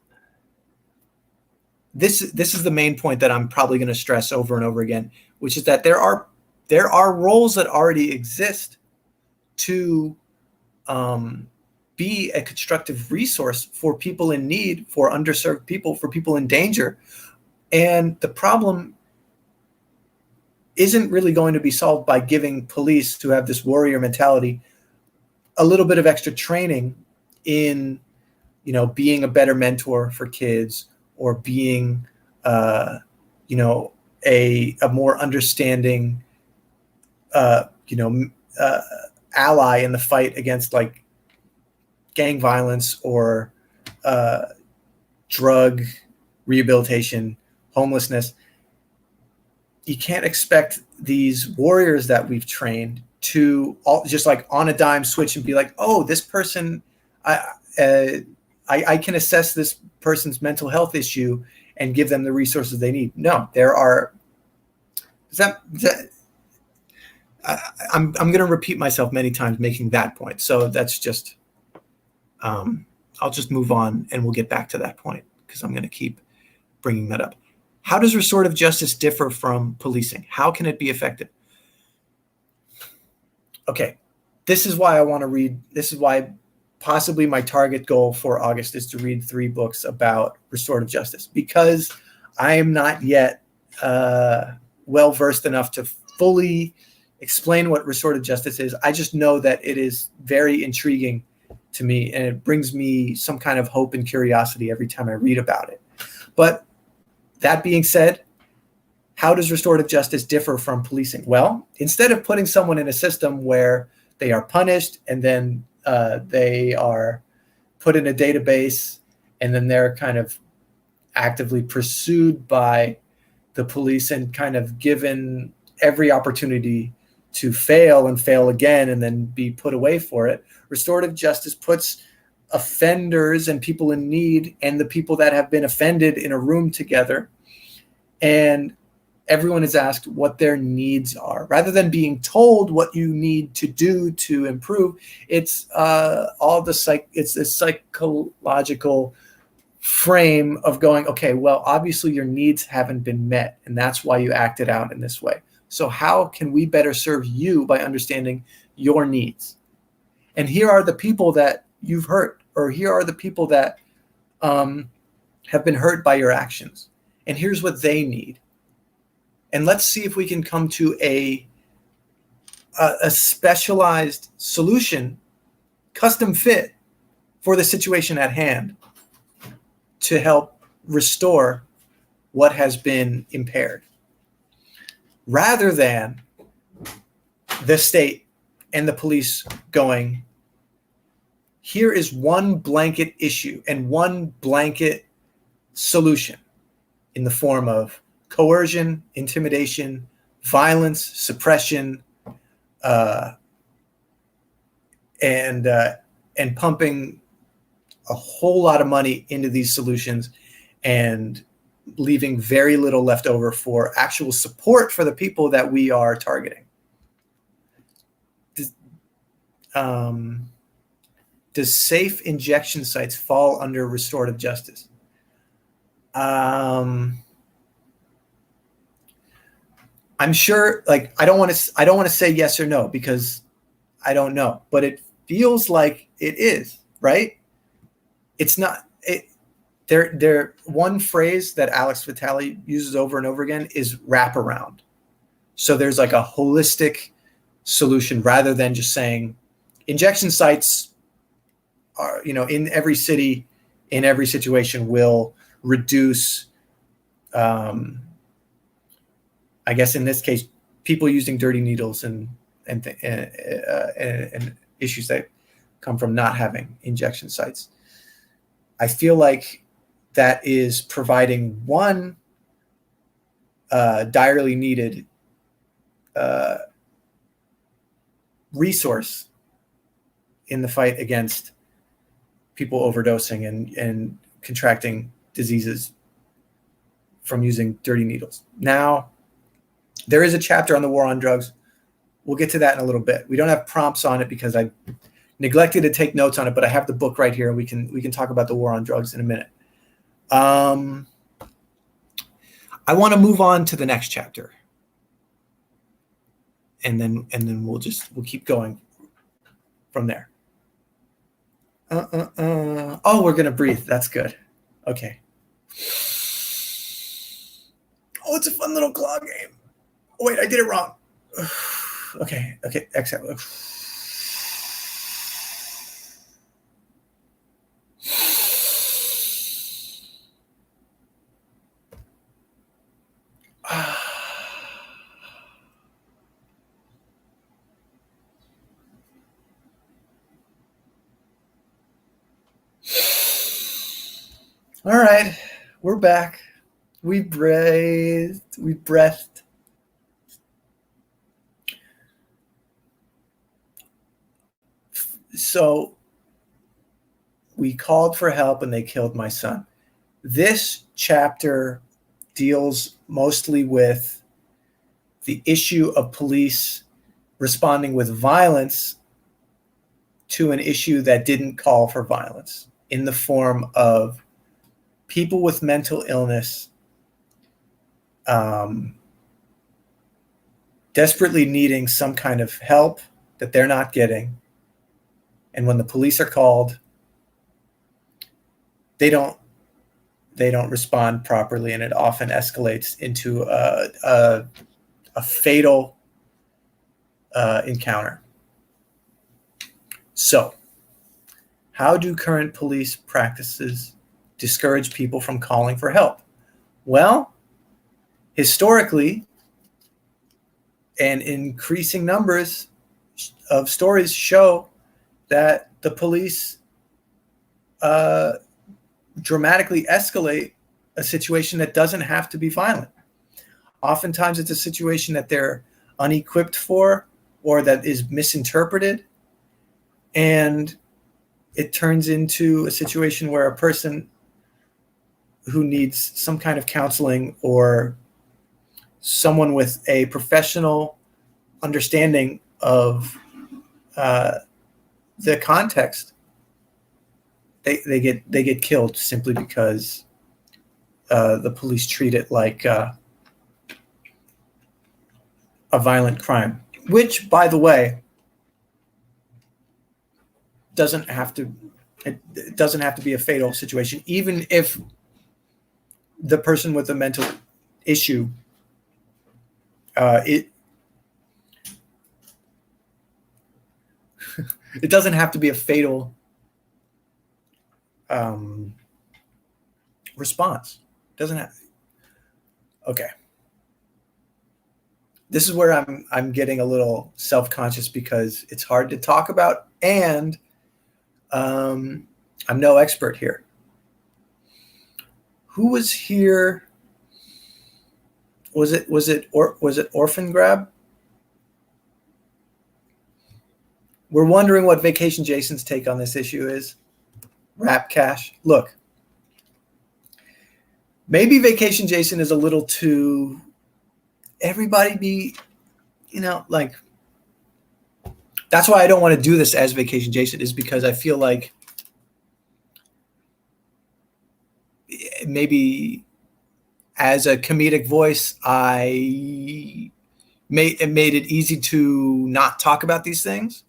This is the main point that I'm probably going to stress over and over again, which is that there are roles that already exist to be a constructive resource for people in need, for underserved people, for people in danger. And the problem isn't really going to be solved by giving police who have this warrior mentality a little bit of extra training in, being a better mentor for kids, or being, a more understanding, ally in the fight against like gang violence or drug rehabilitation, homelessness. You can't expect these warriors that we've trained to all just like on a dime switch and be like, oh, this person, I can assess this person's mental health issue and give them the resources they need. No, there are. I'm going to repeat myself many times making that point. So that's just, I'll just move on and we'll get back to that point because I'm going to keep bringing that up. How does restorative justice differ from policing? How can it be effective? Okay, this is why I want to read. This is why possibly my target goal for August is to read 3 books about restorative justice, because I am not yet well-versed enough to fully explain what restorative justice is. I just know that it is very intriguing to me, and it brings me some kind of hope and curiosity every time I read about it. But that being said, how does restorative justice differ from policing? Well, instead of putting someone in a system where they are punished and then they are put in a database and then they're kind of actively pursued by the police and kind of given every opportunity to fail and fail again and then be put away for it, restorative justice puts offenders and people in need and the people that have been offended in a room together, and everyone is asked what their needs are. Rather than being told what you need to do to improve, it's it's a psychological frame of going, okay, well, obviously your needs haven't been met, and that's why you acted out in this way. So how can we better serve you by understanding your needs? And here are the people that you've hurt, or here are the people that have been hurt by your actions. And here's what they need. And let's see if we can come to a specialized solution, custom fit for the situation at hand to help restore what has been impaired, rather than the state and the police going, here is one blanket issue and one blanket solution in the form of coercion, intimidation, violence, suppression, and pumping a whole lot of money into these solutions and leaving very little left over for actual support for the people that we are targeting. Does safe injection sites fall under restorative justice? I'm sure, like, I don't want to say yes or no because I don't know, but it feels like it is, right? It's not. One phrase that Alex Vitale uses over and over again is wraparound. So there's like a holistic solution rather than just saying injection sites are, in every city, in every situation will reduce, I guess in this case, people using dirty needles and issues that come from not having injection sites. I feel like that is providing one direly needed resource in the fight against people overdosing and contracting diseases from using dirty needles. Now, there is a chapter on the war on drugs. We'll get to that in a little bit. We don't have prompts on it because I neglected to take notes on it, but I have the book right here, and we can talk about the war on drugs in a minute. I want to move on to the next chapter, and then we'll keep going from there. Oh, we're gonna breathe. That's good. Okay. Oh, it's a fun little claw game. Oh, wait, I did it wrong. Okay, exhale. All right, we're back. We breathed. We breathed. So we called for help and they killed my son. This chapter deals mostly with the issue of police responding with violence to an issue that didn't call for violence, in the form of people with mental illness desperately needing some kind of help that they're not getting. And when the police are called, they don't respond properly, and it often escalates into a fatal encounter. So, how do current police practices discourage people from calling for help? Well, historically, and increasing numbers of stories show that the police dramatically escalate a situation that doesn't have to be violent. Oftentimes, it's a situation that they're unequipped for or that is misinterpreted, and it turns into a situation where a person who needs some kind of counseling or someone with a professional understanding of the context, they get killed simply because the police treat it like a violent crime, which, by the way, doesn't have to be a fatal situation, even if the person with a mental issue it doesn't have to be a fatal response. Doesn't have. Okay. This is where I'm getting a little self-conscious because it's hard to talk about, and I'm no expert here. Who was here? Was it Orphan Grab? We're wondering what Vacation Jason's take on this issue is. Rap Cash. Look, maybe Vacation Jason is a little too. Everybody be, like. That's why I don't want to do this as Vacation Jason, is because I feel like maybe as a comedic voice, it made it easy to not talk about these things.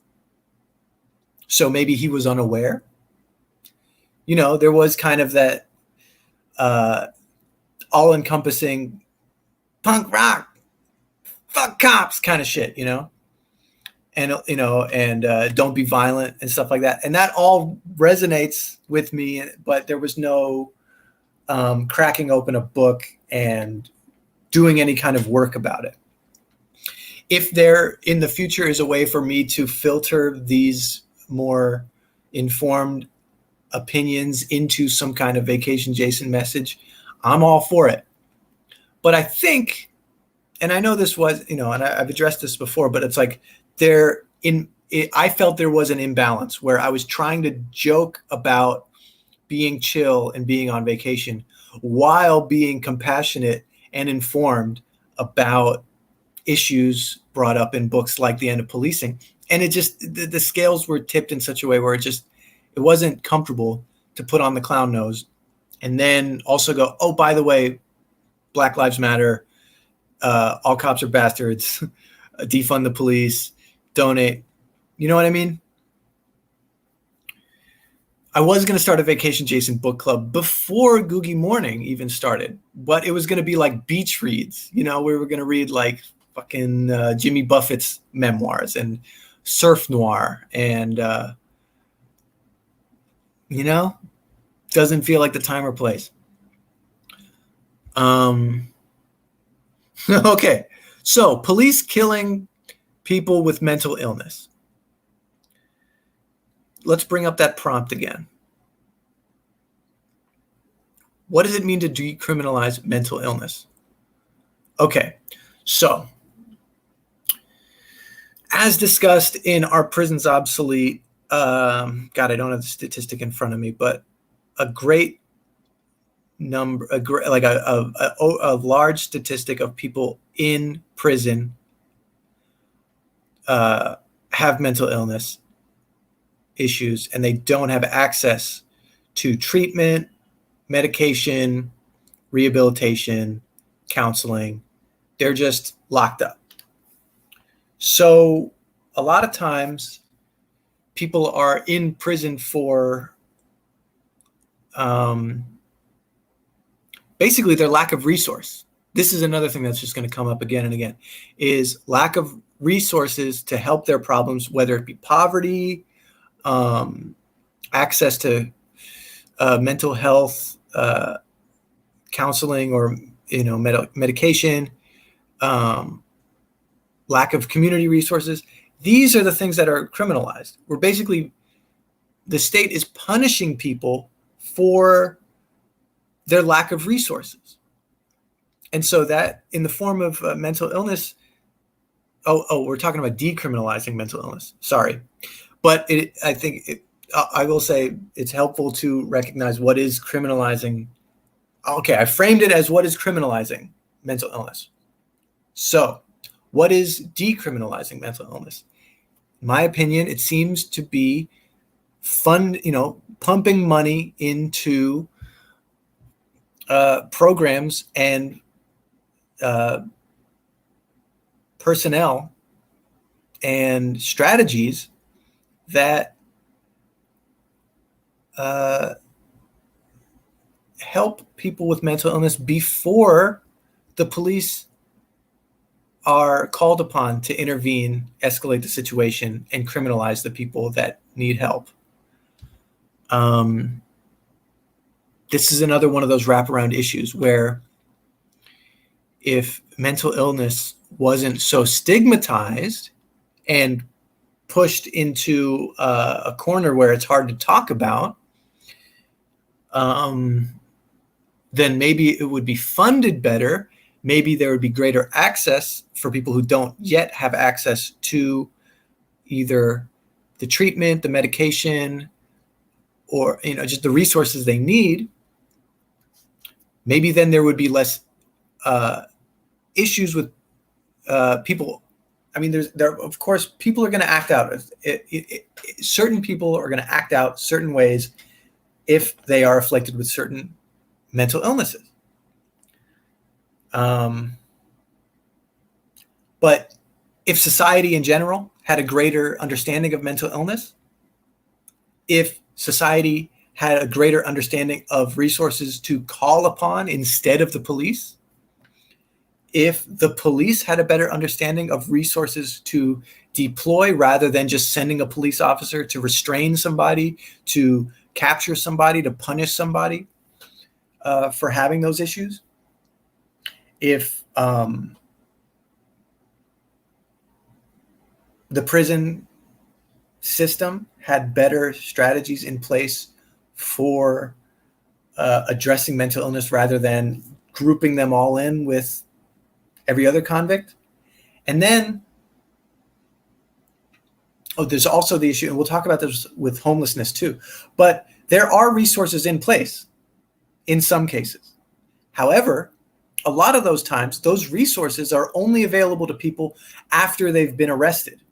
So maybe he was unaware. There was kind of that all-encompassing punk rock, fuck cops kind of shit, and don't be violent and stuff like that. And that all resonates with me, but there was no cracking open a book and doing any kind of work about it. If there in the future is a way for me to filter these more informed opinions into some kind of Vacation Jason message, I'm all for it. But I think, and I know this was, and I've addressed this before, but it's like I felt there was an imbalance where I was trying to joke about being chill and being on vacation while being compassionate and informed about issues brought up in books like The End of Policing. And it just, the scales were tipped in such a way where it wasn't comfortable to put on the clown nose and then also go, oh, by the way, Black Lives Matter, all cops are bastards, defund the police, donate. You know what I mean? I was going to start a Vacation Jason book club before Googy Morning even started, but it was going to be like beach reads. We were going to read like fucking Jimmy Buffett's memoirs and surf noir, and doesn't feel like the time or place. Okay, so police killing people with mental illness. Let's bring up that prompt again. What does it mean to decriminalize mental illness? Okay, so as discussed in Our Prisons Obsolete, God, I don't have the statistic in front of me, but a great number, a large statistic of people in prison have mental illness issues, and they don't have access to treatment, medication, rehabilitation, counseling. They're just locked up. So a lot of times people are in prison for basically their lack of resource. This is another thing that's just going to come up again and again, is lack of resources to help their problems, whether it be poverty, access to mental health counseling or medication, lack of community resources. These are the things that are criminalized. We're basically, the state is punishing people for their lack of resources. And so that in the form of mental illness, we're talking about decriminalizing mental illness. Sorry. But I will say it's helpful to recognize what is criminalizing. Okay, I framed it as what is criminalizing mental illness. So what is decriminalizing mental illness? In my opinion, it seems to be pumping money into programs and personnel and strategies that help people with mental illness before the police are called upon to intervene, escalate the situation, and criminalize the people that need help. This is another one of those wraparound issues where if mental illness wasn't so stigmatized and pushed into a corner where it's hard to talk about, then maybe it would be funded better. Maybe there would be greater access for people who don't yet have access to either the treatment, the medication, or just the resources they need. Maybe then there would be less issues with people. I mean, of course, people are going to act out. Certain people are going to act out certain ways if they are afflicted with certain mental illnesses. But if society in general had a greater understanding of mental illness, if society had a greater understanding of resources to call upon instead of the police, if the police had a better understanding of resources to deploy rather than just sending a police officer to restrain somebody, to capture somebody, to punish somebody for having those issues, if the prison system had better strategies in place for addressing mental illness rather than grouping them all in with every other convict. And then, there's also the issue, and we'll talk about this with homelessness too, but there are resources in place in some cases. However, a lot of those times, those resources are only available to people after they've been arrested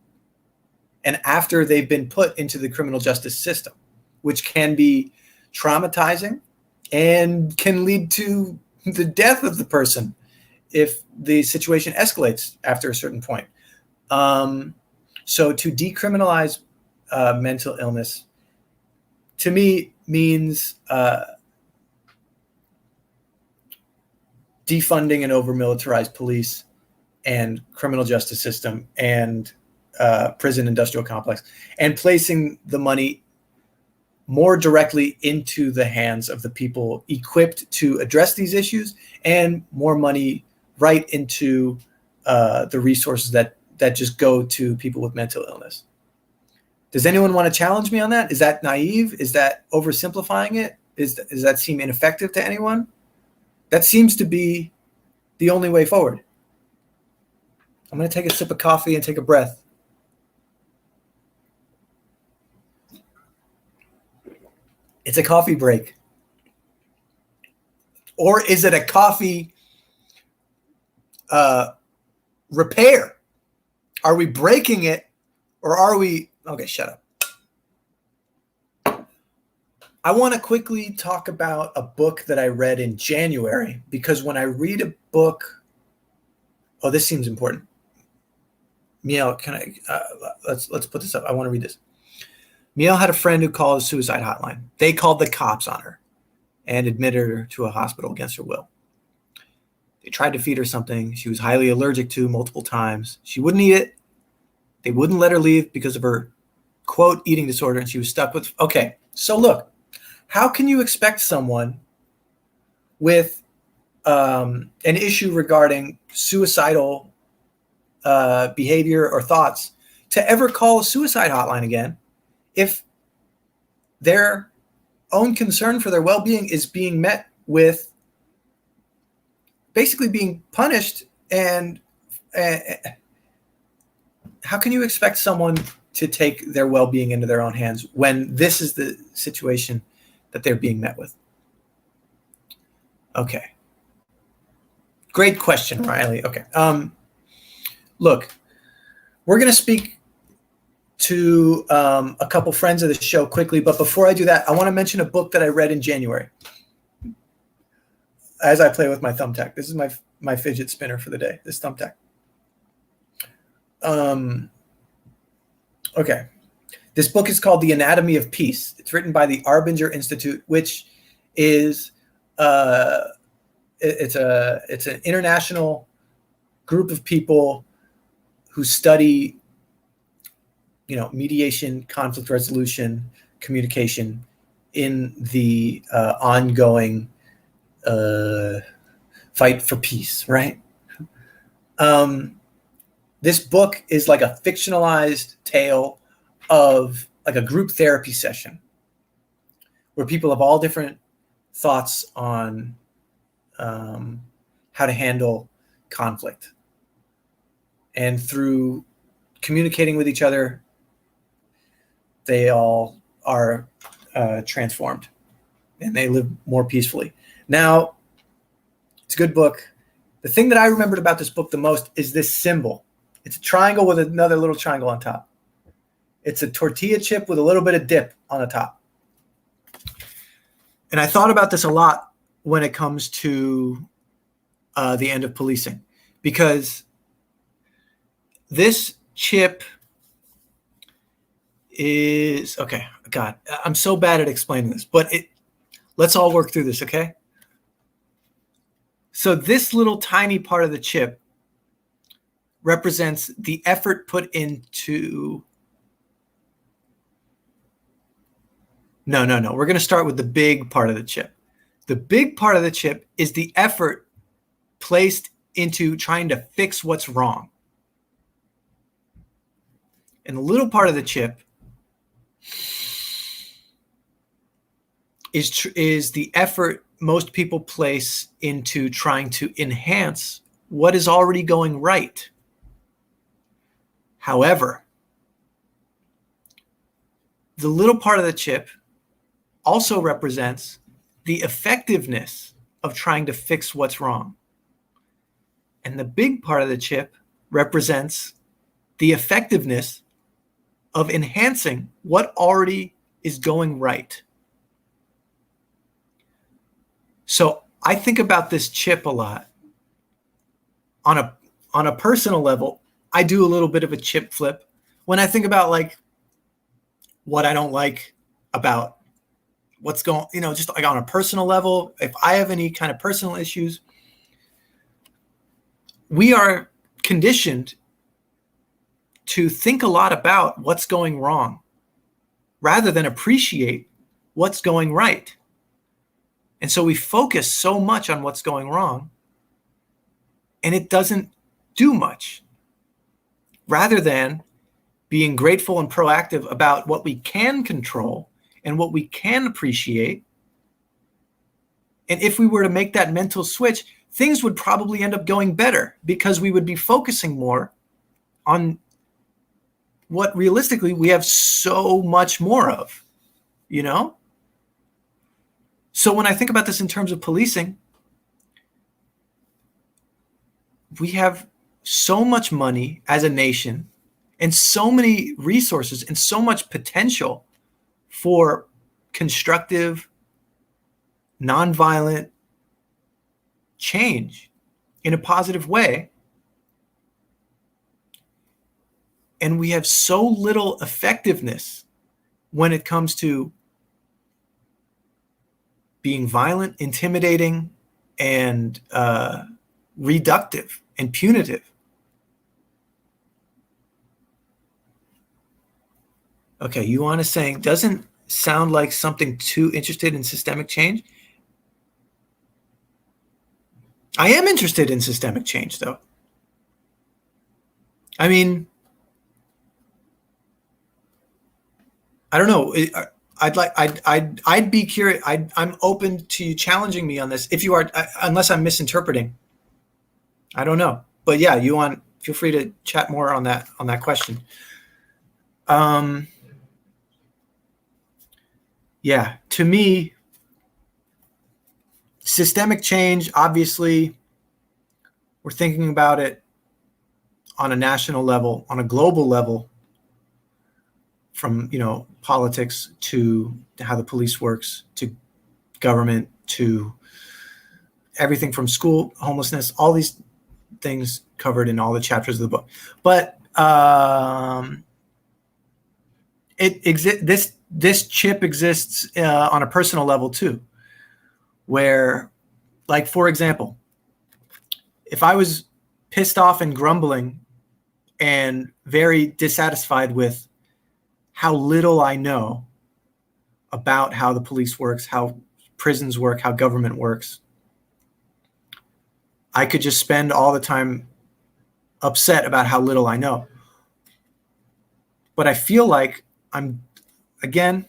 and after they've been put into the criminal justice system, which can be traumatizing and can lead to the death of the person if the situation escalates after a certain point. So to decriminalize mental illness, to me, means defunding an over-militarized police and criminal justice system and prison industrial complex, and placing the money more directly into the hands of the people equipped to address these issues, and more money right into the resources that just go to people with mental illness. Does anyone want to challenge me on that? Is that naive? Is that oversimplifying it? Does that seem ineffective to anyone? That seems to be the only way forward. I'm going to take a sip of coffee and take a breath. It's a coffee break. Or is it a coffee repair? Are we breaking it, or are we... Okay, shut up. I want to quickly talk about a book that I read in January, because when I read a book... Oh, this seems important. Miel, can I... let's put this up. I want to read this. Miel had a friend who called a suicide hotline. They called the cops on her and admitted her to a hospital against her will. They tried to feed her something she was highly allergic to multiple times. She wouldn't eat it. They wouldn't let her leave because of her, quote, eating disorder, and she was stuck with... Okay, so look, how can you expect someone with an issue regarding suicidal behavior or thoughts to ever call a suicide hotline again if their own concern for their well-being is being met with basically being punished? And how can you expect someone to take their well-being into their own hands when this is the situation that they're being met with? Okay. Great question, Riley. Okay. Look, we're going to speak to a couple friends of the show quickly, but before I do that, I want to mention a book that I read in January as I play with my thumbtack. This is my fidget spinner for the day, this thumbtack. Okay. This book is called The Anatomy of Peace. It's written by the Arbinger Institute, which is it's an international group of people who study, mediation, conflict resolution, communication in the ongoing fight for peace, right? This book is like a fictionalized tale of like a group therapy session where people have all different thoughts on how to handle conflict. And through communicating with each other, they all are transformed and they live more peacefully. Now, it's a good book. The thing that I remembered about this book the most is this symbol. It's a triangle with another little triangle on top. It's a tortilla chip with a little bit of dip on the top. And I thought about this a lot when it comes to the end of policing, because this chip is, okay, God, I'm so bad at explaining this, but let's all work through this, okay? So this little tiny part of the chip represents the effort put into... No. We're going to start with the big part of the chip. The big part of the chip is the effort placed into trying to fix what's wrong. And the little part of the chip is the effort most people place into trying to enhance what is already going right. However, the little part of the chip also represents the effectiveness of trying to fix what's wrong. And the big part of the chip represents the effectiveness of enhancing what already is going right. So I think about this chip a lot. On a personal level, I do a little bit of a chip flip when I think about like what I don't like about what's going, just like on a personal level. If I have any kind of personal issues, we are conditioned to think a lot about what's going wrong rather than appreciate what's going right. And so we focus so much on what's going wrong, and it doesn't do much, rather than being grateful and proactive about what we can control and what we can appreciate. And if we were to make that mental switch, things would probably end up going better, because we would be focusing more on what realistically we have so much more of, you know? So when I think about this in terms of policing, we have so much money as a nation and so many resources and so much potential for constructive, nonviolent change in a positive way. And we have so little effectiveness when it comes to being violent, intimidating, and reductive and punitive. Okay, Yuan is saying, doesn't sound like something too interested in systemic change. I am interested in systemic change, though. I mean, I don't know. I'd be curious. I'm open to you challenging me on this. If you are, unless I'm misinterpreting, I don't know. But yeah, Yuan, feel free to chat more on that question. Yeah, to me, systemic change, obviously, we're thinking about it on a national level, on a global level, from, politics to how the police works, to government, to everything from school, homelessness, all these things covered in all the chapters of the book. But this chip exists on a personal level too, where, like, for example, if I was pissed off and grumbling and very dissatisfied with how little I know about how the police works, how prisons work, how government works, I could just spend all the time upset about how little I know. But I feel like again,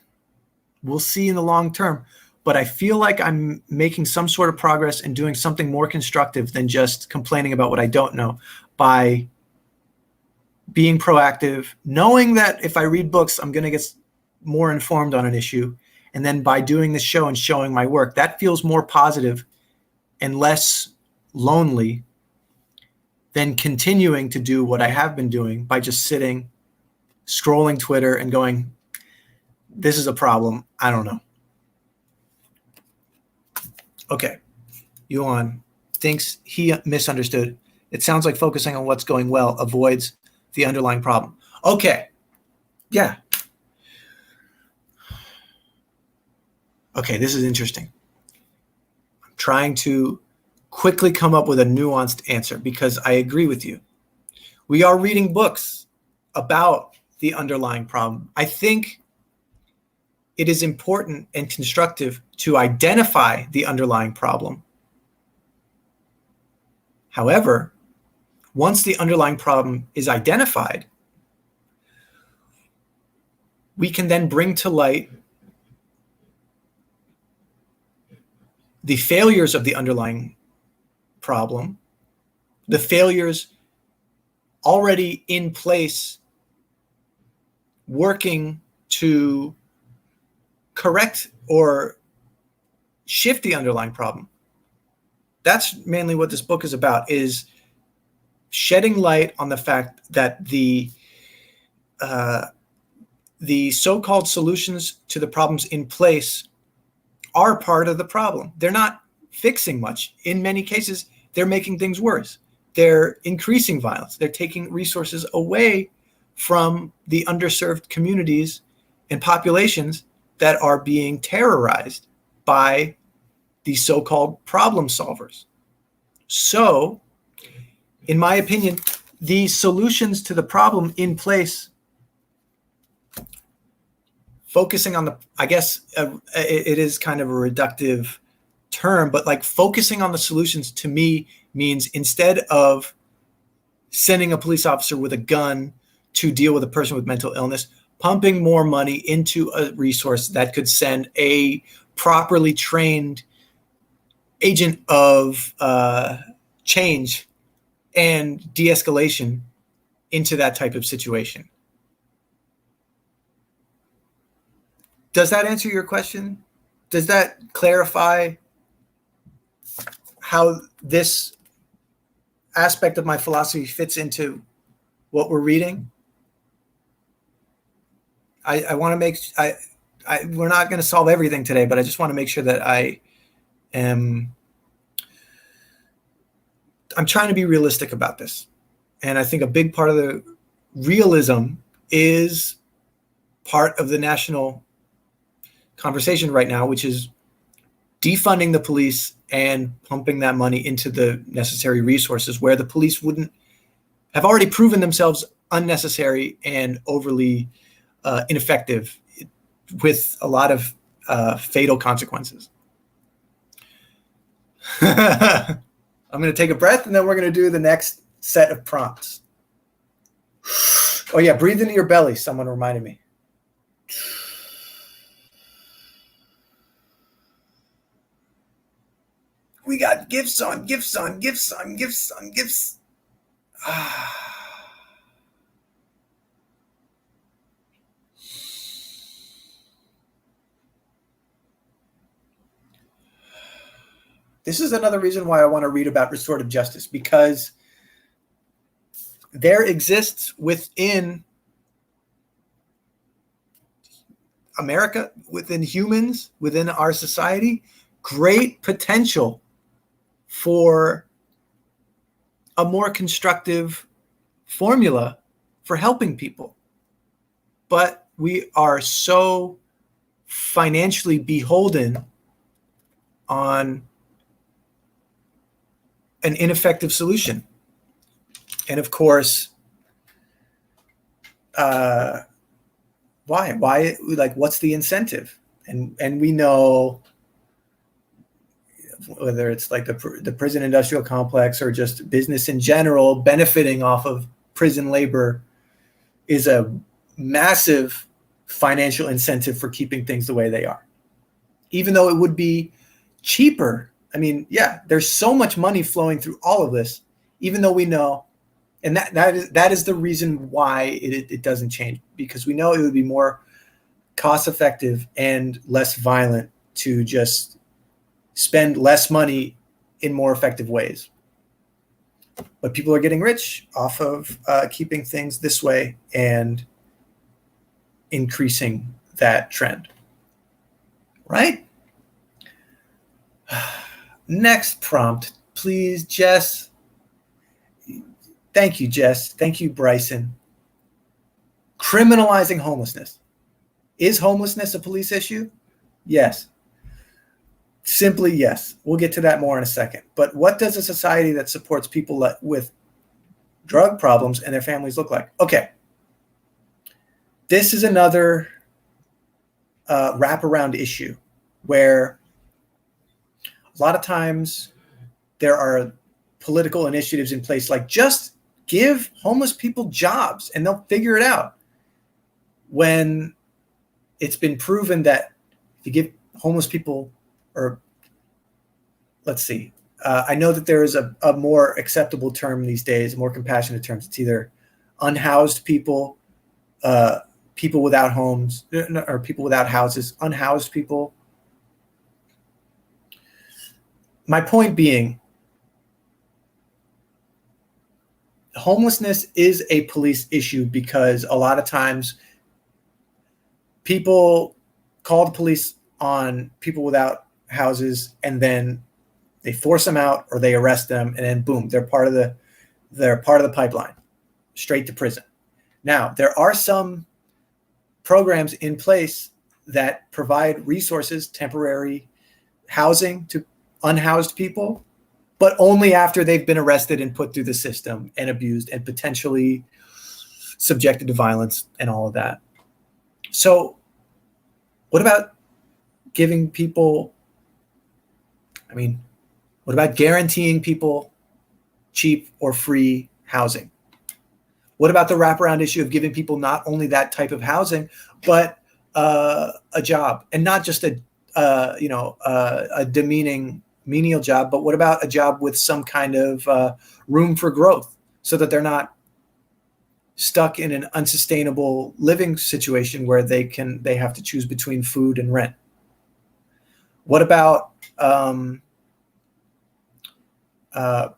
we'll see in the long term, but I feel like I'm making some sort of progress and doing something more constructive than just complaining about what I don't know, by being proactive, knowing that if I read books, I'm going to get more informed on an issue. And then by doing this show and showing my work, that feels more positive and less lonely than continuing to do what I have been doing by just sitting, scrolling Twitter and going, this is a problem. I don't know. Okay. Yuan thinks he misunderstood. It sounds like focusing on what's going well avoids the underlying problem. Okay. Yeah. Okay, this is interesting. I'm trying to quickly come up with a nuanced answer, because I agree with you. We are reading books about the underlying problem. I think it is important and constructive to identify the underlying problem. However, once the underlying problem is identified, we can then bring to light the failures of the underlying problem, the failures already in place working to correct or shift the underlying problem. That's mainly what this book is about, is shedding light on the fact that the so-called solutions to the problems in place are part of the problem. They're not fixing much. In many cases, they're making things worse. They're increasing violence. They're taking resources away from the underserved communities and populations that are being terrorized by these so-called problem solvers. So, in my opinion, the solutions to the problem in place, focusing on the, I guess it is kind of a reductive term, but like focusing on the solutions to me means instead of sending a police officer with a gun to deal with a person with mental illness, pumping more money into a resource that could send a properly trained agent of change and de-escalation into that type of situation. Does that answer your question? Does that clarify how this aspect of my philosophy fits into what we're reading? I want to make, we're not going to solve everything today, but I just want to make sure that I'm trying to be realistic about this. And I think a big part of the realism is part of the national conversation right now, which is defunding the police and pumping that money into the necessary resources where the police wouldn't have already proven themselves unnecessary and overly ineffective with a lot of fatal consequences. I'm going to take a breath and then we're going to do the next set of prompts. Oh yeah, breathe into your belly. Someone reminded me. We got gifts on gifts on gifts on gifts on gifts. This is another reason why I want to read about restorative justice, because there exists within America, within humans, within our society, great potential for a more constructive formula for helping people. But we are so financially beholden on an ineffective solution. And of course, why? Like, what's the incentive? And we know, whether it's like the prison industrial complex or just business in general, benefiting off of prison labor is a massive financial incentive for keeping things the way they are. Even though it would be cheaper. I mean, yeah, there's so much money flowing through all of this, even though we know, and that is the reason why it doesn't change, because we know it would be more cost effective and less violent to just spend less money in more effective ways. But people are getting rich off of keeping things this way and increasing that trend. Right? Next prompt, please, Jess. Thank you, Jess. Thank you, Bryson. Criminalizing homelessness. Is homelessness a police issue? Yes. Simply yes. We'll get to that more in a second. But what does a society that supports people with drug problems and their families look like? Okay. This is another wraparound issue where a lot of times there are political initiatives in place like just give homeless people jobs and they'll figure it out. When it's been proven that if you give homeless people, or let's see, I know that there is a more acceptable term these days, a more compassionate term. It's either unhoused people, people without homes, or people without houses, unhoused people. My point being, homelessness is a police issue because a lot of times people call the police on people without houses and then they force them out or they arrest them and then boom, they're part of the pipeline, straight to prison. Now, there are some programs in place that provide resources, temporary housing to unhoused people, but only after they've been arrested and put through the system and abused and potentially subjected to violence and all of that. So what about giving people, what about guaranteeing people cheap or free housing? What about the wraparound issue of giving people not only that type of housing, but a job, and not just a demeaning menial job, but what about a job with some kind of room for growth, so that they're not stuck in an unsustainable living situation where they have to choose between food and rent? What about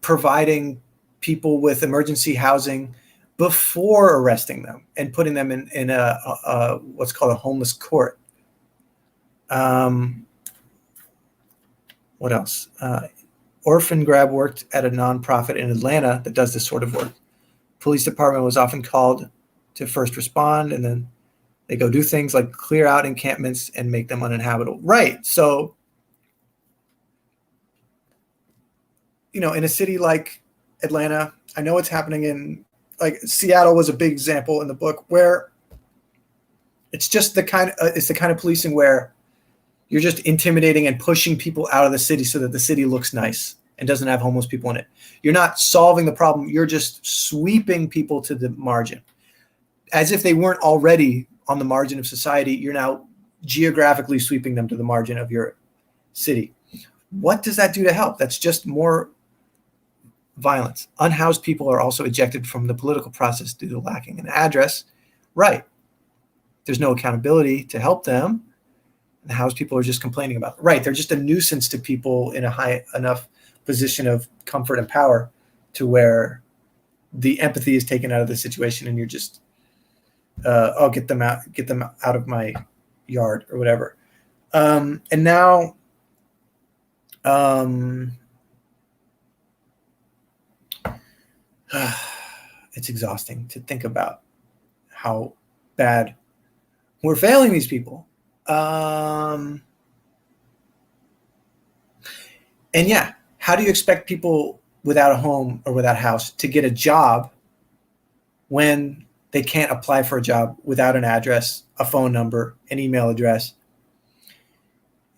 providing people with emergency housing before arresting them and putting them in a what's called a homeless court? What else? Orphan Grab worked at a nonprofit in Atlanta that does this sort of work. Police department was often called to first respond, and then they go do things like clear out encampments and make them uninhabitable. Right. So, in a city like Atlanta, I know it's happening in, like, Seattle was a big example in the book, where it's just the kind of policing where you're just intimidating and pushing people out of the city so that the city looks nice and doesn't have homeless people in it. You're not solving the problem. You're just sweeping people to the margin. As if they weren't already on the margin of society, you're now geographically sweeping them to the margin of your city. What does that do to help? That's just more violence. Unhoused people are also ejected from the political process due to lacking an address. Right. There's no accountability to help them. The housed people are just complaining about it. Right. They're just a nuisance to people in a high enough position of comfort and power to where the empathy is taken out of the situation, and you're just, I'll get them out of my yard or whatever. And now, it's exhausting to think about how bad we're failing these people. And yeah, how do you expect people without a home or without a house to get a job when they can't apply for a job without an address, a phone number, an email address?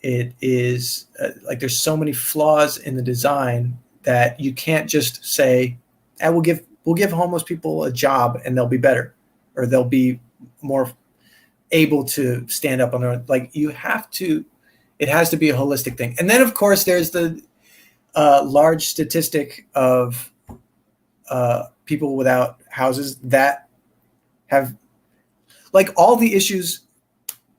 It is like there's so many flaws in the design that you can't just say, we'll give homeless people a job and they'll be better, or they'll be more able to stand up on their own. Like, it has to be a holistic thing. And then, of course, there's the large statistic of people without houses that have, like, all the issues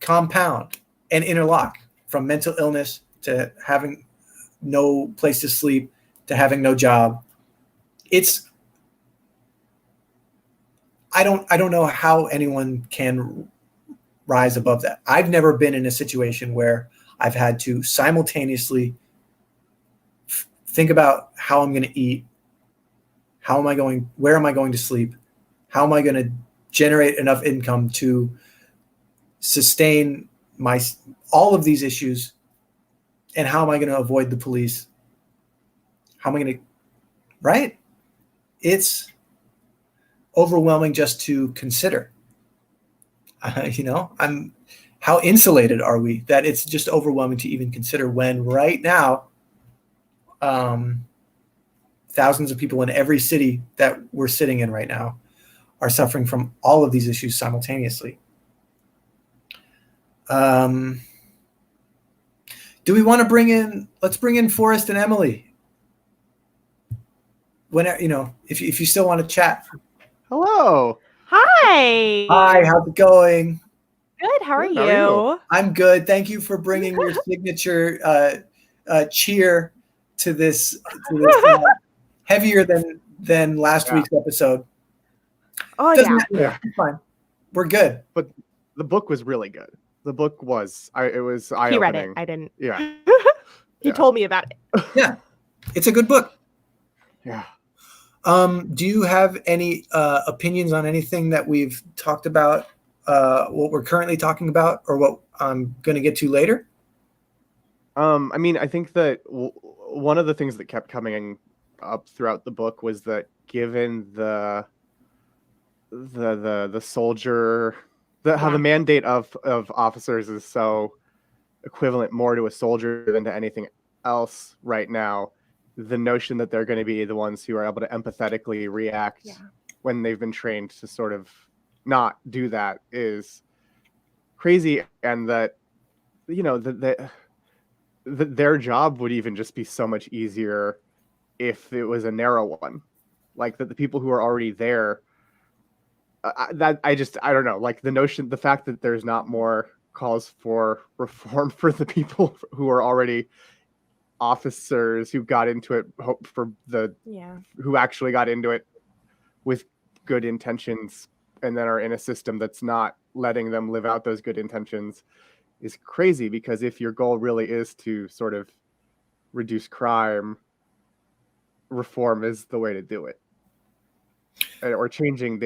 compound and interlock, from mental illness to having no place to sleep to having no job. I don't know how anyone can rise above that. I've never been in a situation where I've had to simultaneously think about how I'm going to eat, where am I going to sleep, how am I going to generate enough income to sustain all of these issues, and how am I going to avoid the police? How am I going to, right? It's overwhelming just to consider. How insulated are we that it's just overwhelming to even consider, when right now, thousands of people in every city that we're sitting in right now are suffering from all of these issues simultaneously. Do we want to let's bring in Forrest and Emily. If you still want to chat. Hello. Hi. Hi, how's it going? Good. How are you? I'm good. Thank you for bringing your signature cheer to this heavier than last week's episode. Oh, yeah. Fine. We're good. But the book was really good. The book was, it was eye-opening. He read it. I didn't. Yeah. He told me about it. Yeah. It's a good book. Yeah. Do you have any opinions on anything that we've talked about, what we're currently talking about, or what I'm going to get to later? I think that one of the things that kept coming up throughout the book was that given the soldier, how the mandate of officers is so equivalent more to a soldier than to anything else right now, the notion that they're going to be the ones who are able to empathetically react when they've been trained to sort of not do that is crazy, and that their job would even just be so much easier if it was a narrow one, like that the people who are already there. I don't know, like the fact that there's not more calls for reform for the people who are already officers who got into it, who actually got into it with good intentions and then are in a system that's not letting them live out those good intentions is crazy, because if your goal really is to sort of reduce crime, reform is the way to do it, or changing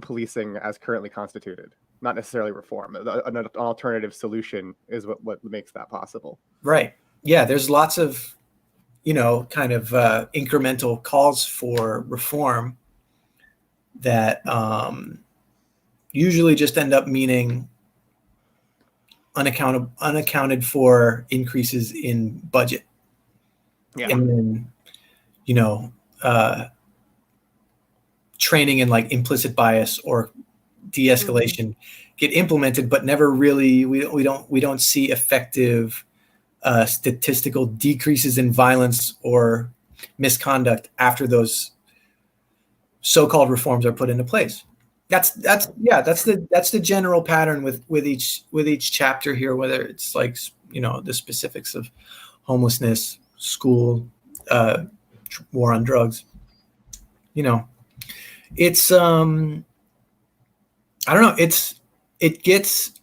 policing as currently constituted, not necessarily reform. An alternative solution is what makes that possible. Right. Yeah, there's lots of kind of incremental calls for reform that usually just end up meaning unaccounted for increases in budget. Yeah. And then, training and like implicit bias or de-escalation get implemented, but never really, we don't see effective statistical decreases in violence or misconduct after those so-called reforms are put into place. That's the general pattern with each chapter here, whether it's like the specifics of homelessness, school, war on drugs. It's I don't know. It gets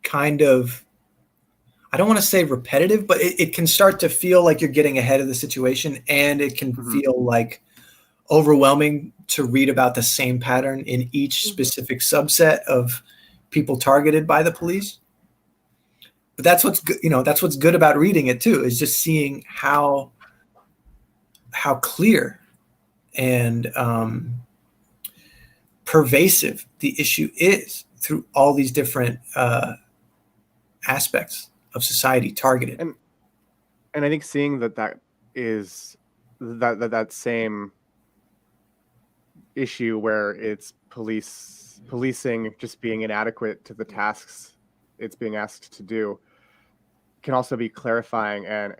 kind of, I don't want to say repetitive, but it can start to feel like you're getting ahead of the situation, and it can feel like overwhelming to read about the same pattern in each specific subset of people targeted by the police. But that's what's good, that's what's good about reading it too, is just seeing how clear and pervasive the issue is through all these different aspects of society targeted. And I think seeing that is that same issue where it's policing just being inadequate to the tasks it's being asked to do can also be clarifying, and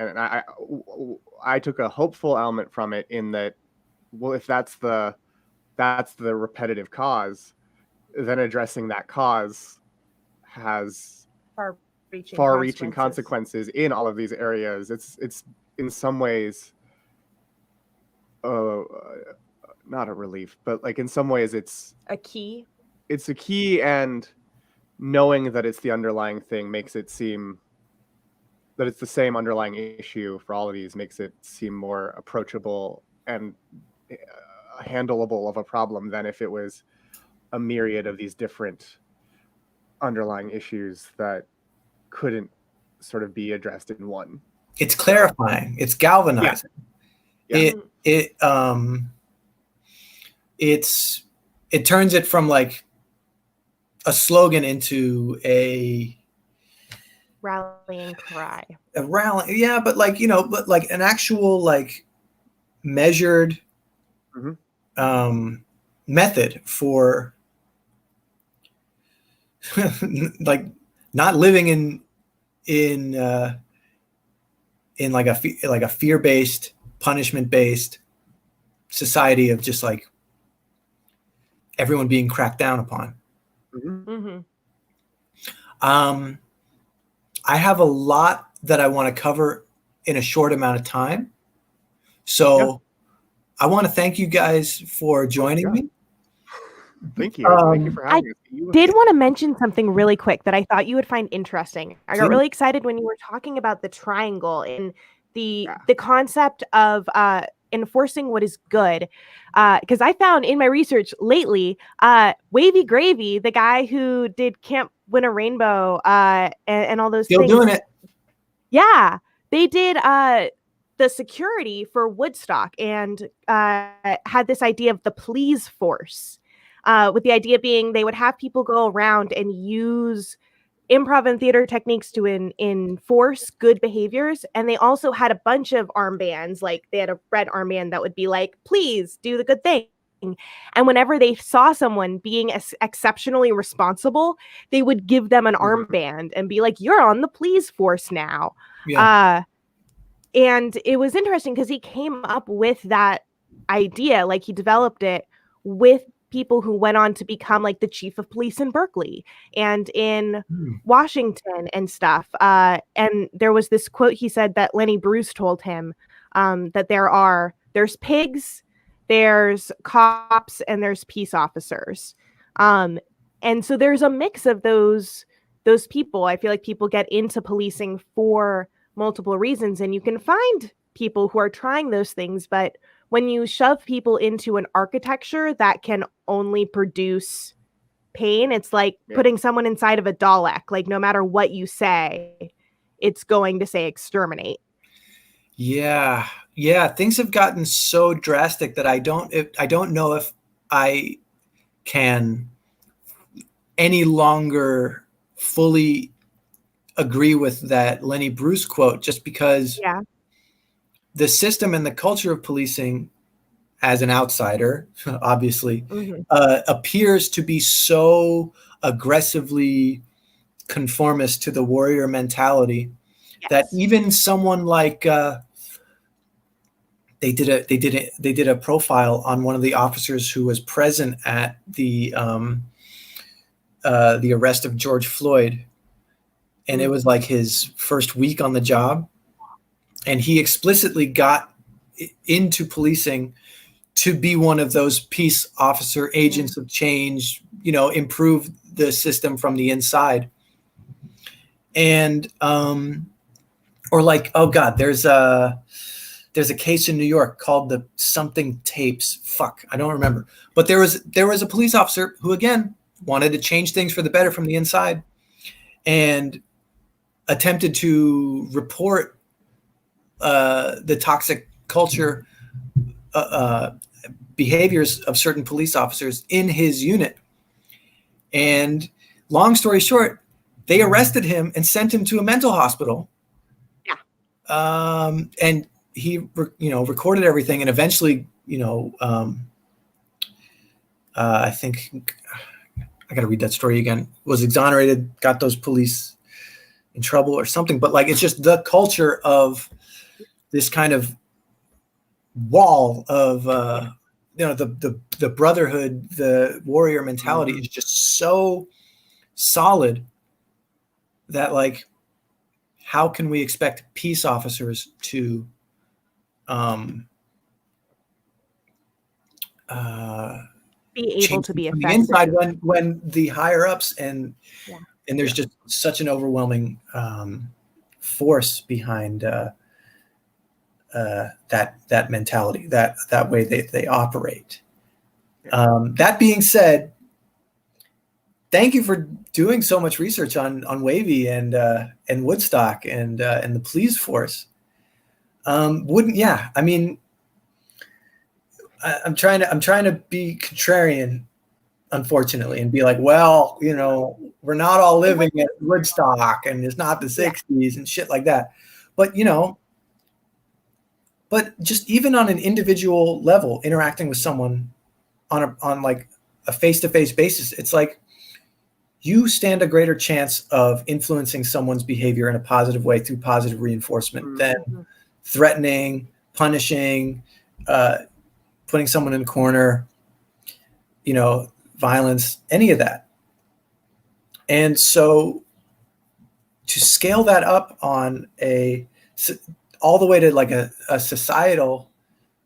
I took a hopeful element from it in that, well, if that's the repetitive cause, then addressing that cause has far-reaching consequences in all of these areas. It's in some ways not a relief, but like in some ways it's a key, and knowing that it's the underlying thing makes it seem that it's the same underlying issue for all of these makes it seem more approachable and handleable of a problem than if it was a myriad of these different underlying issues that couldn't sort of be addressed in one. It's clarifying. It's galvanizing. Yeah. It turns it from like a slogan into a rallying cry. But like an actual like measured method for like not living in like a fear-based, punishment-based society of just like everyone being cracked down upon. I have a lot that I want to cover in a short amount of time. So I want to thank you guys for joining me. Thank you. Thank you for having us. I did want to mention something really quick that I thought you would find interesting. I got really excited when you were talking about the triangle and the concept of enforcing what is good. Because I found in my research lately, Wavy Gravy, the guy who did Camp Win a Rainbow and all those things. Still doing it. Yeah, they did the security for Woodstock and had this idea of the police force, with the idea being they would have people go around and use improv and theater techniques to enforce good behaviors. And they also had a bunch of armbands, like they had a red armband that would be like, please do the good thing. And whenever they saw someone being exceptionally responsible, they would give them an armband and be like, you're on the police force now. Yeah. And it was interesting because he came up with that idea, like he developed it with people who went on to become like the chief of police in Berkeley and in Washington and stuff. And there was this quote he said that Lenny Bruce told him, that there's pigs, there's cops, and there's peace officers. And so there's a mix of those people. I feel like people get into policing for multiple reasons, and you can find people who are trying those things, but when you shove people into an architecture that can only produce pain, it's like putting someone inside of a Dalek. Like no matter what you say, it's going to say exterminate. Yeah. Things have gotten so drastic that I don't know if I can any longer fully agree with that Lenny Bruce quote, just because the system and the culture of policing, as an outsider, obviously, appears to be so aggressively conformist to the warrior mentality that even someone like they did a profile on one of the officers who was present at the arrest of George Floyd, and it was like his first week on the job, and he explicitly got into policing to be one of those peace officer agents of change, improve the system from the inside. And or like, oh God, there's a case in New York called the something tapes. Fuck, I don't remember. But there was a police officer who again wanted to change things for the better from the inside, and attempted to report the toxic culture behaviors of certain police officers in his unit. And long story short, they arrested him and sent him to a mental hospital. And he, recorded everything, and eventually, I think I got to read that story again. Was exonerated, got those police in trouble or something. But like, it's just the culture of this kind of wall of, the brotherhood, the warrior mentality is just so solid that, like, how can we expect peace officers to be able to be effective inside when the higher ups and there's just such an overwhelming force behind that mentality, that way they operate. That being said, thank you for doing so much research on Wavy and Woodstock and the police force. I mean, I'm trying to be contrarian, unfortunately, and be like, well, we're not all living at Woodstock, and it's not the 60s and shit like that. But but just even on an individual level, interacting with someone on like a face-to-face basis, it's like you stand a greater chance of influencing someone's behavior in a positive way through positive reinforcement than threatening, punishing, putting someone in a corner, violence, any of that. And so to scale that up on all the way to like a societal,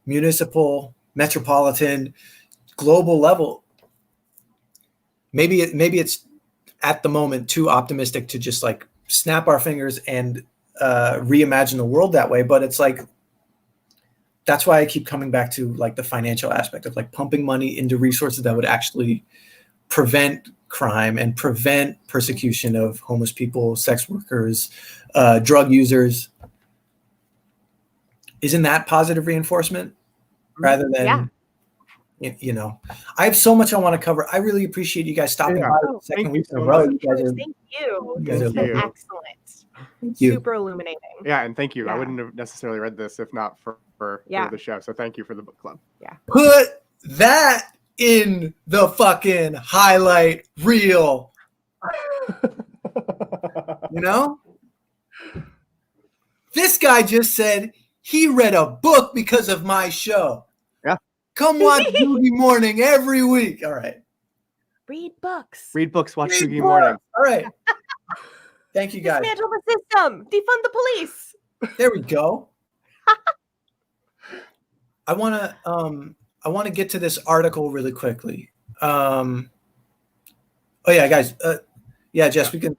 municipal, metropolitan, global level, maybe it's at the moment too optimistic to just like snap our fingers and reimagine the world that way. But it's like, that's why I keep coming back to like the financial aspect of like pumping money into resources that would actually prevent crime and prevent persecution of homeless people, sex workers, drug users. Isn't that positive reinforcement rather than, you know, I have so much I want to cover. I really appreciate you guys stopping by the second week in a row. Thank you. This has been excellent. Super illuminating. Yeah, and thank you. I wouldn't have necessarily read this if not for the show. So thank you for the book club. Yeah. Put that in the fucking highlight reel. You know? This guy just said he read a book because of my show. Yeah. Come watch Googy Morning every week. All right. Read books. Read books, watch Googy Morning. All right. Thank you, guys. Dismantle the system. Defund the police. There we go. I want to get to this article really quickly. Oh yeah, guys. Yeah, Jess, we can.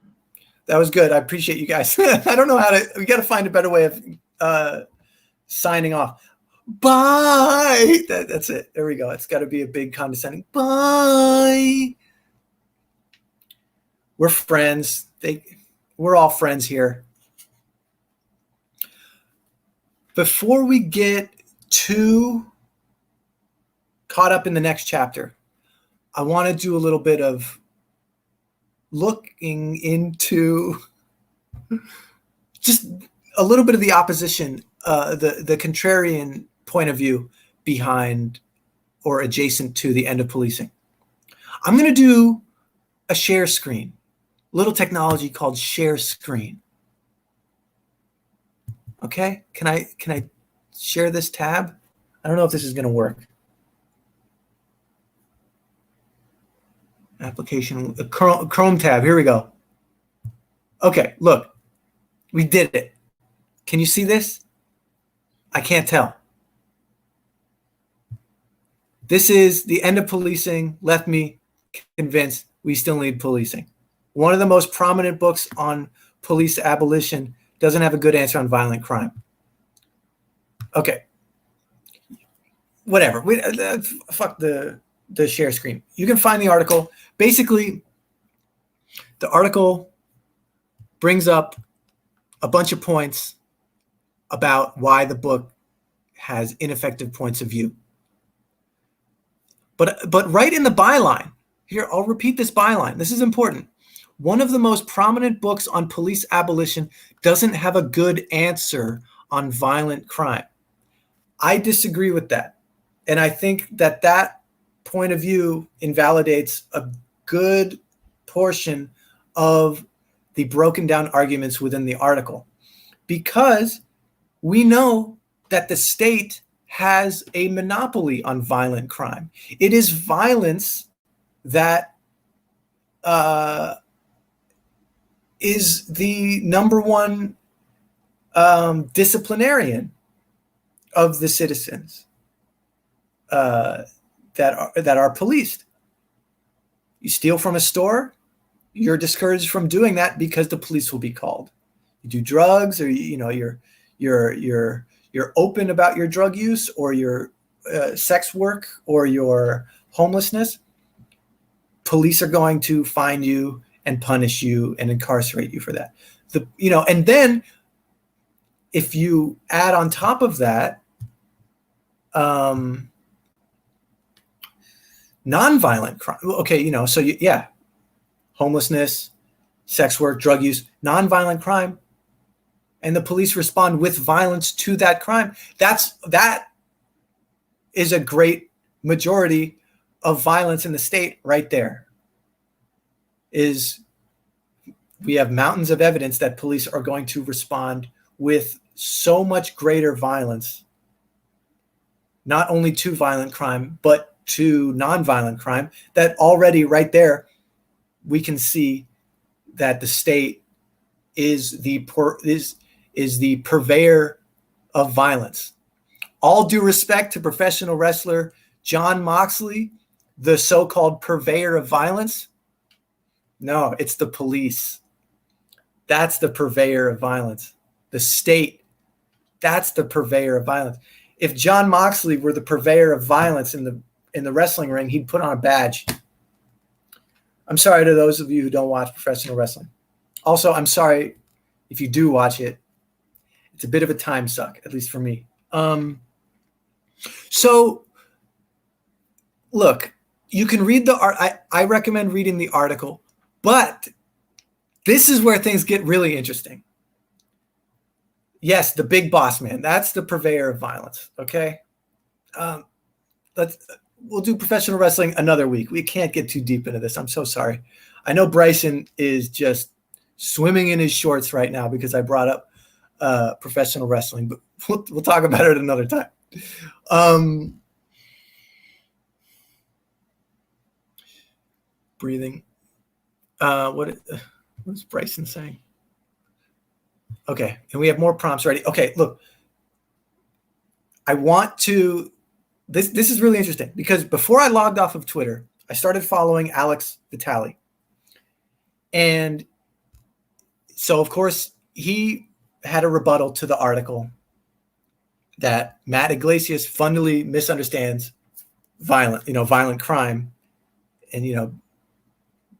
That was good. I appreciate you guys. I don't know how to. We got to find a better way of signing off. Bye. That's it. There we go. It's got to be a big condescending. Bye. We're friends. We're all friends here. Before we get too caught up in the next chapter, I want to do a little bit of looking into just a little bit of the opposition, the contrarian point of view behind or adjacent to the end of policing. I'm going to do a share screen, little technology called share screen. Okay, can I share this tab? I don't know if this is going to work. Application, Chrome tab. Here we go. Okay, look, we did it. Can you see this? I can't tell. This is the end of policing left me convinced we still need policing. One of the most prominent books on police abolition doesn't have a good answer on violent crime. Okay. Whatever. Fuck the share screen. You can find the article. Basically, the article brings up a bunch of points about why the book has ineffective points of view. But right in the byline, here, I'll repeat this byline. This is important. One of the most prominent books on police abolition doesn't have a good answer on violent crime. I disagree with that. And I think that point of view invalidates a good portion of the broken down arguments within the article, because we know that the state has a monopoly on violent crime. It is violence that is the number one disciplinarian of the citizens that are policed. You steal from a store, you're discouraged from doing that because the police will be called. You do drugs, or you're open about your drug use or your sex work or your homelessness, police are going to find you and punish you and incarcerate you for that. And then if you add on top of that nonviolent crime, okay, homelessness, sex work, drug use, nonviolent crime, and the police respond with violence to that crime, that is a great majority of violence in the state right there. We have mountains of evidence that police are going to respond with so much greater violence, not only to violent crime, but to nonviolent crime, that already right there, we can see that the state is the purveyor of violence. All due respect to professional wrestler Jon Moxley, the so-called purveyor of violence. No, it's the police. That's the purveyor of violence. The state, that's the purveyor of violence. If Jon Moxley were the purveyor of violence in the wrestling ring, he'd put on a badge. I'm sorry to those of you who don't watch professional wrestling. Also, I'm sorry if you do watch it. It's a bit of a time suck, at least for me. So, look, you can read the art. I recommend reading the article, but this is where things get really interesting. Yes, the big boss man. That's the purveyor of violence. Okay, we'll do professional wrestling another week. We can't get too deep into this. I'm so sorry. I know Bryson is just swimming in his shorts right now because I brought up professional wrestling, but we'll talk about it another time. Breathing. What's Bryson saying? Okay, and we have more prompts ready. Okay, look, I want to. This is really interesting because before I logged off of Twitter, I started following Alex Vitale, and so of course he had a rebuttal to the article that Matt Iglesias fundamentally misunderstands violent crime, and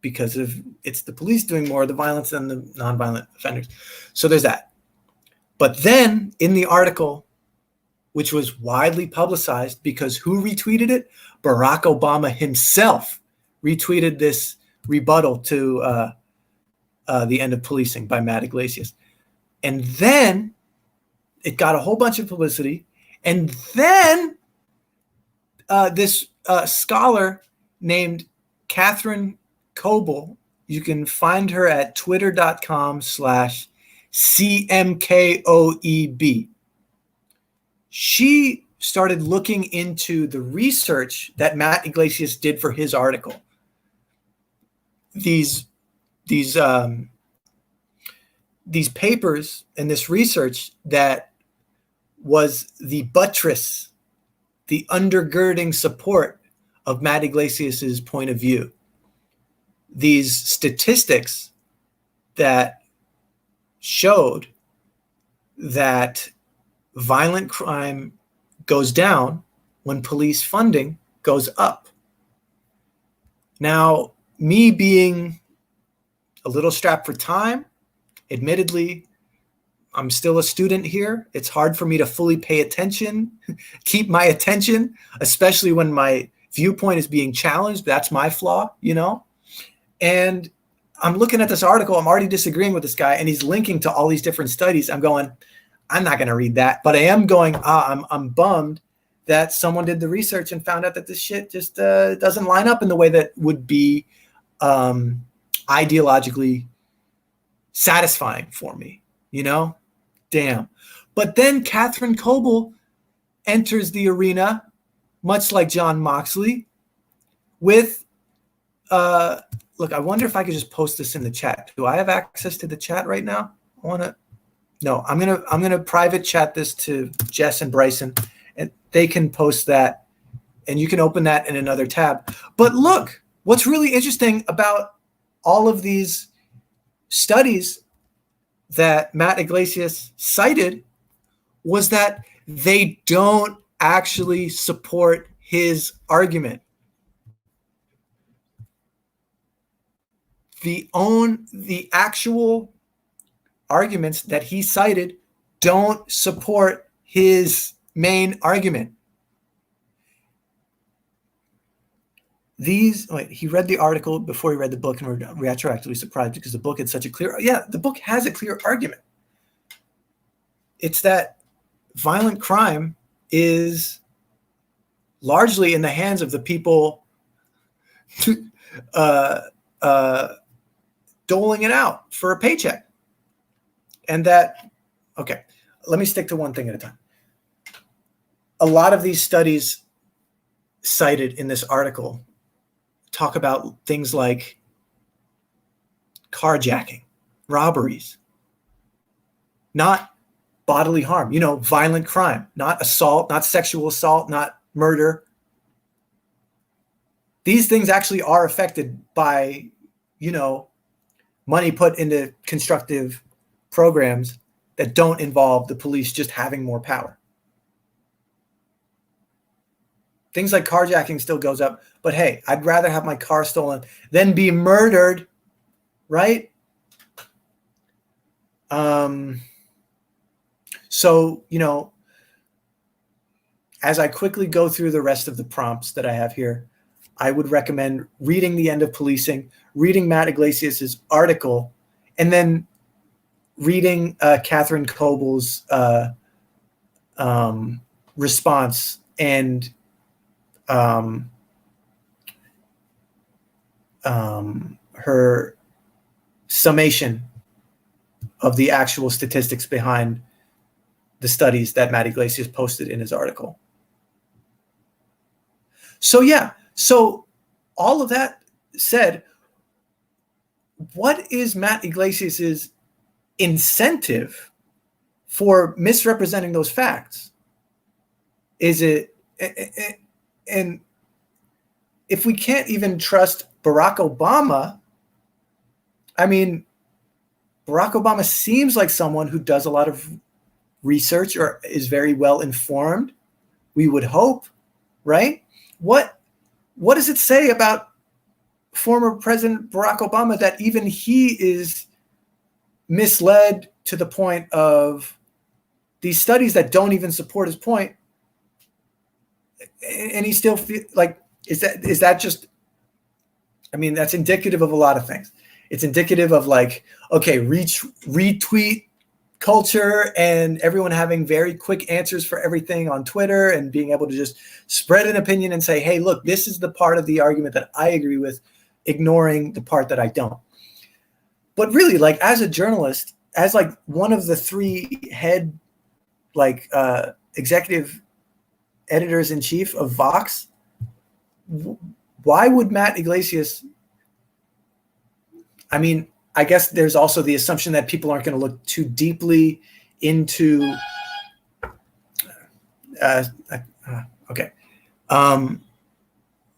because it's the police doing more of the violence than the nonviolent offenders. So there's that. But then in the article, which was widely publicized because who retweeted it? Barack Obama himself retweeted this rebuttal to The End of Policing by Matt Iglesias. And then it got a whole bunch of publicity. And then this scholar named Catherine Coble, you can find her at twitter.com/CMKOEB. She started looking into the research that Matt Iglesias did for his article. These papers and this research that was the buttress, the undergirding support of Matt Iglesias's point of view. These statistics that showed that violent crime goes down when police funding goes up. Now, me being a little strapped for time, admittedly, I'm still a student here. It's hard for me to fully pay attention, keep my attention, especially when my viewpoint is being challenged. That's my flaw, And I'm looking at this article. I'm already disagreeing with this guy, and he's linking to all these different studies. I'm going, I'm not going to read that, but I am going, I'm bummed that someone did the research and found out that this shit just doesn't line up in the way that would be ideologically satisfying for me, Damn. But then Catherine Coble enters the arena, much like John Moxley, with look, I wonder if I could just post this in the chat. Do I have access to the chat right now? No, I'm gonna private chat this to Jess and Bryson, and they can post that, and you can open that in another tab. But look, what's really interesting about all of these studies that Matt Iglesias cited was that they don't actually support his argument. The actual arguments that he cited don't support his main argument. He read the article before he read the book, and we're retroactively surprised because the book had such a clear, the book has a clear argument. It's that violent crime is largely in the hands of the people doling it out for a paycheck. And that, okay, let me stick to one thing at a time. A lot of these studies cited in this article talk about things like carjacking, robberies, not bodily harm, violent crime, not assault, not sexual assault, not murder. These things actually are affected by, money put into constructive programs that don't involve the police just having more power. Things like carjacking still goes up. But hey, I'd rather have my car stolen than be murdered, right? So, you know, as I quickly go through the rest of the prompts that I have here, I would recommend reading The End of Policing, reading Matt Iglesias's article, and then reading Catherine Coble's response and her summation of the actual statistics behind the studies that Matt Iglesias posted in his article. So yeah, so all of that said, what is Matt Iglesias's incentive for misrepresenting those facts? Is it, and if we can't even trust Barack Obama, I mean, Barack Obama seems like someone who does a lot of research or is very well informed. We would hope, right? What does it say about former President Barack Obama that even he is misled to the point of these studies that don't even support his point, and he still feel like, is that just, I mean, that's indicative of a lot of things. It's indicative of like, okay, retweet culture and everyone having very quick answers for everything on Twitter and being able to just spread an opinion and say, hey, look, this is the part of the argument that I agree with, ignoring the part that I don't. But really, like, as a journalist, as like one of the three head like executive editors in chief of Vox, why would Matt Iglesias, I mean, I guess there's also the assumption that people aren't going to look too deeply into okay.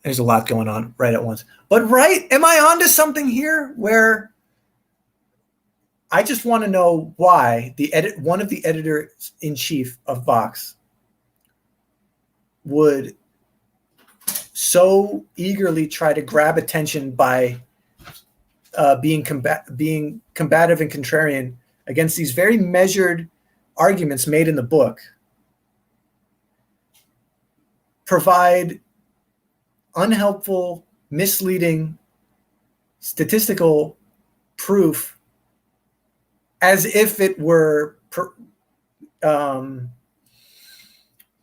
There's a lot going on right at once. But right, am I onto something here where I just want to know why one of the editors in chief of Vox would so eagerly try to grab attention by being combative and contrarian against these very measured arguments made in the book, provide unhelpful, misleading statistical proof as if it were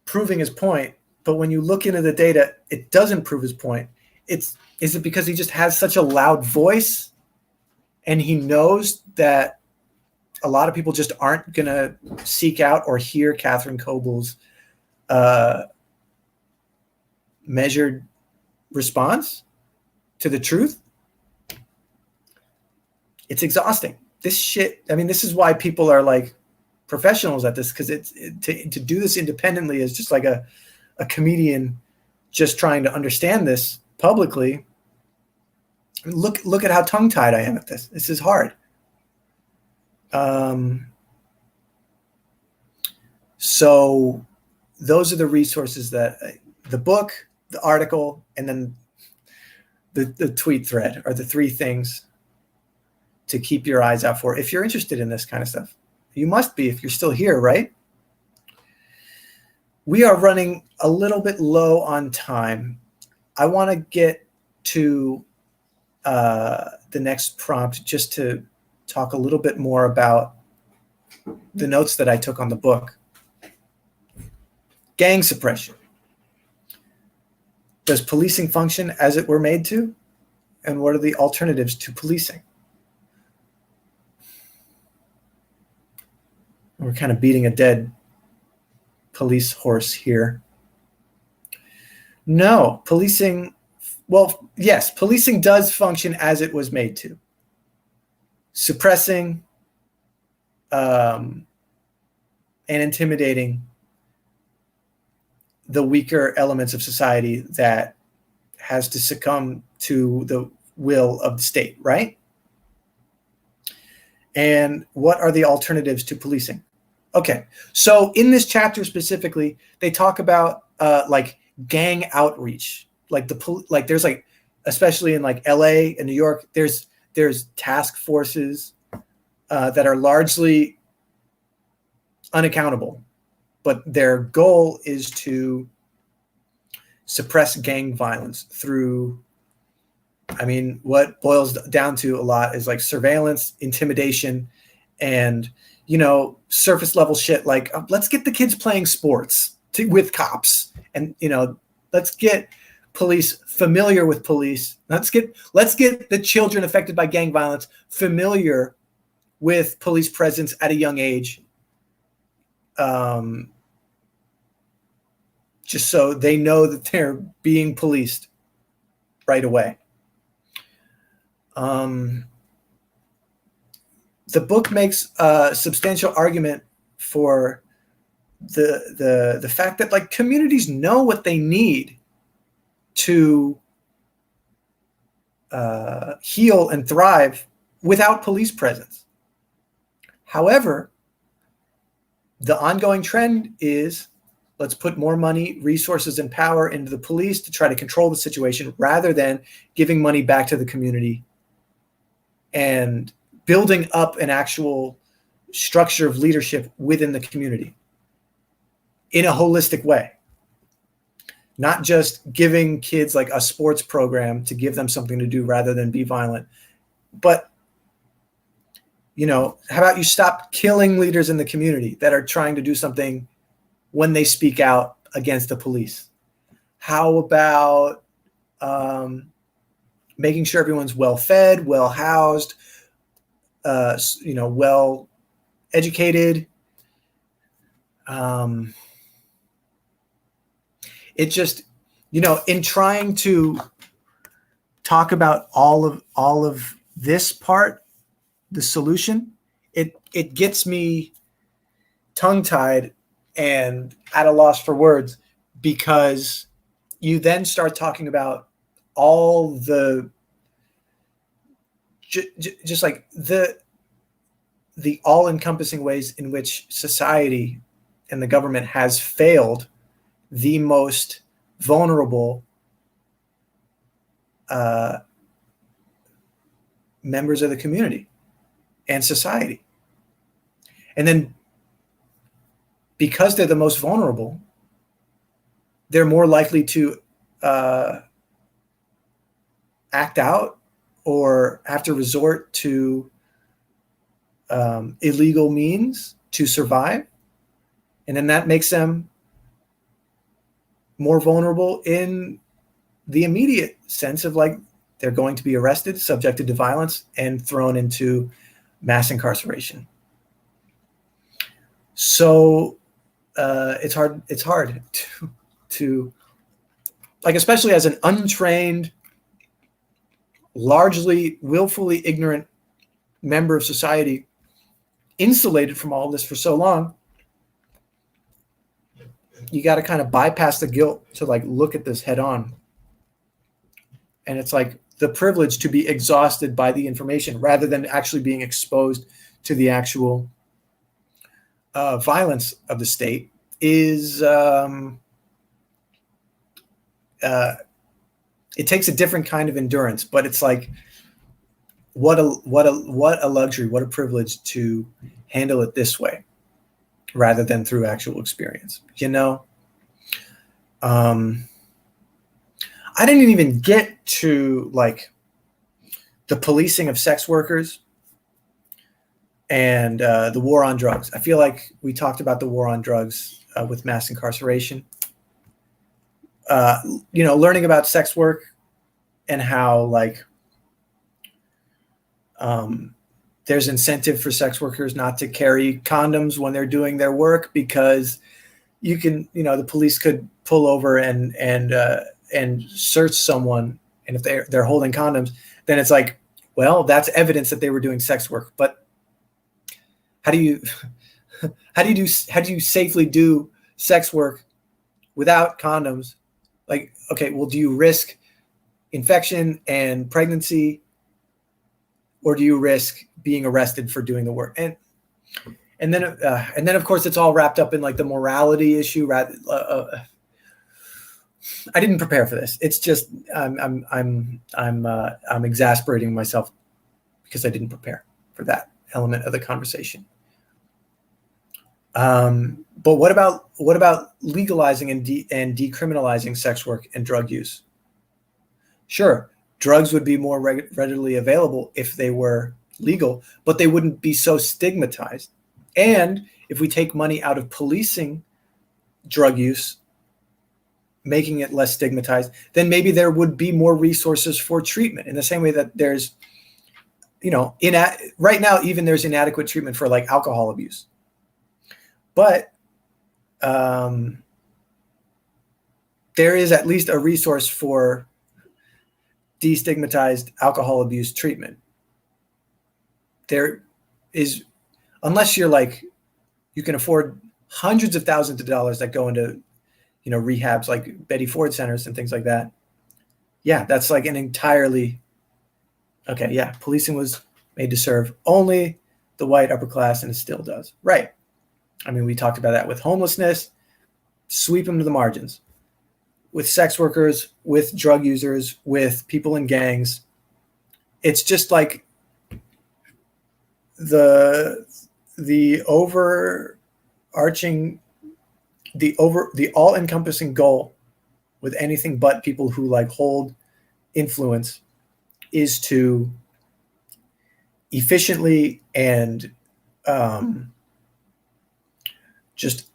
proving his point. But when you look into the data, it doesn't prove his point. Is it because he just has such a loud voice and he knows that a lot of people just aren't going to seek out or hear Catherine Coble's measured response to the truth? It's exhausting. This shit, I mean, this is why people are like professionals at this, because to do this independently is just like a comedian just trying to understand this publicly. Look at how tongue-tied I am at this. This is hard. So those are the resources that the book, the article, and then the tweet thread are the three things to keep your eyes out for if you're interested in this kind of stuff. You must be if you're still here, right? We are running a little bit low on time. I want to get to the next prompt just to talk a little bit more about the notes that I took on the book. Gang suppression. Does policing function as it were made to? And what are the alternatives to policing? We're kind of beating a dead police horse here. No, policing, well, yes, policing does function as it was made to. Suppressing and intimidating the weaker elements of society that has to succumb to the will of the state, right? And what are the alternatives to policing? Okay, so in this chapter specifically, they talk about like gang outreach. Like there's like, especially in like LA and New York, there's task forces that are largely unaccountable, but their goal is to suppress gang violence through, I mean, what boils down to a lot is like surveillance, intimidation, and, you know, surface level shit like, let's get the kids playing sports with cops, and, you know, let's get police familiar with police. Let's get the children affected by gang violence familiar with police presence at a young age, just so they know that they're being policed right away. The book makes a substantial argument for the fact that like communities know what they need to heal and thrive without police presence. However, the ongoing trend is, let's put more money, resources, and power into the police to try to control the situation rather than giving money back to the community and building up an actual structure of leadership within the community in a holistic way. Not just giving kids like a sports program to give them something to do rather than be violent, but, you know, how about you stop killing leaders in the community that are trying to do something when they speak out against the police? How about making sure everyone's well fed, well housed, you know, well educated? It just, you know, in trying to talk about all of this part, the solution, it gets me tongue-tied and at a loss for words, because you then start talking about all the just like the all-encompassing ways in which society and the government has failed the most vulnerable members of the community and society. And then because they're the most vulnerable, they're more likely to act out or have to resort to illegal means to survive. And then that makes them more vulnerable in the immediate sense of like they're going to be arrested, subjected to violence, and thrown into mass incarceration. So it's hard to like, especially as an untrained, largely willfully ignorant member of society, insulated from all this for so long. You got to kind of bypass the guilt to like look at this head on. And it's like the privilege to be exhausted by the information rather than actually being exposed to the actual violence of the state is it takes a different kind of endurance, but it's like what a luxury, what a privilege to handle it this way rather than through actual experience, you know? I didn't even get to like the policing of sex workers and the war on drugs. I feel like we talked about the war on drugs with mass incarceration. You know, learning about sex work and how like there's incentive for sex workers not to carry condoms when they're doing their work because you can, you know, the police could pull over and search someone, and if they're holding condoms, then it's like, well, that's evidence that they were doing sex work. But how do you safely do sex work without condoms? Like, okay, well, do you risk infection and pregnancy, or do you risk being arrested for doing the work? And then of course it's all wrapped up in like the morality issue, rather I didn't prepare for this. It's just I'm exasperating myself because I didn't prepare for that element of the conversation. But what about legalizing and decriminalizing sex work and drug use? Sure, drugs would be more readily available if they were legal, but they wouldn't be so stigmatized. And if we take money out of policing drug use, making it less stigmatized, then maybe there would be more resources for treatment, in the same way that there's, right now, even there's inadequate treatment for like alcohol abuse. But there is at least a resource for destigmatized alcohol abuse treatment. There is, unless you're like, you can afford hundreds of thousands of dollars that go into, rehabs like Betty Ford centers and things like that. Yeah, that's like an entirely, okay, yeah, policing was made to serve only the white upper class, and it still does. Right. I mean, we talked about that with homelessness, sweep them to the margins. With sex workers, with drug users, with people in gangs. It's just like the all-encompassing goal with anything but people who like hold influence is to efficiently and just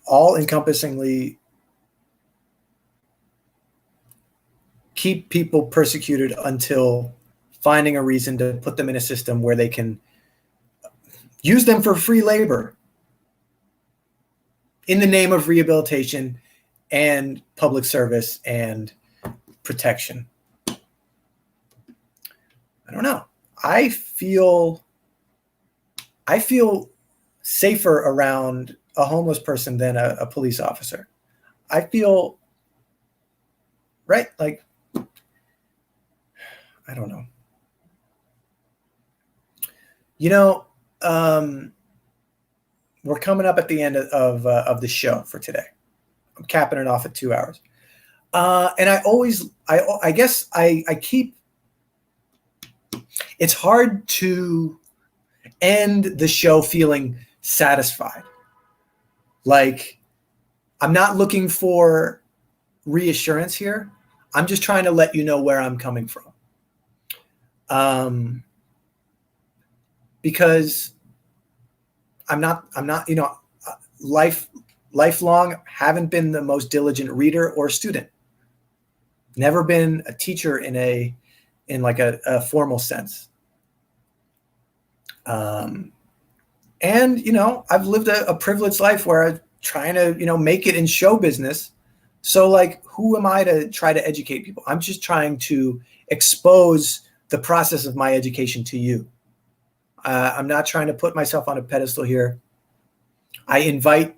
all-encompassingly keep people persecuted until finding a reason to put them in a system where they can use them for free labor in the name of rehabilitation and public service and protection. I don't know. I feel safer around a homeless person than a police officer. I feel, right? Like, I don't know. We're coming up at the end of the show for today. I'm capping it off at 2 hours. And I guess I keep, it's hard to end the show feeling satisfied. Like, I'm not looking for reassurance here. I'm just trying to let you know where I'm coming from. Because I'm not, lifelong, haven't been the most diligent reader or student. Never been a teacher in a formal sense. And, I've lived a privileged life where I'm trying to, make it in show business. So like, who am I to try to educate people? I'm just trying to expose the process of my education to you. I'm not trying to put myself on a pedestal here. I invite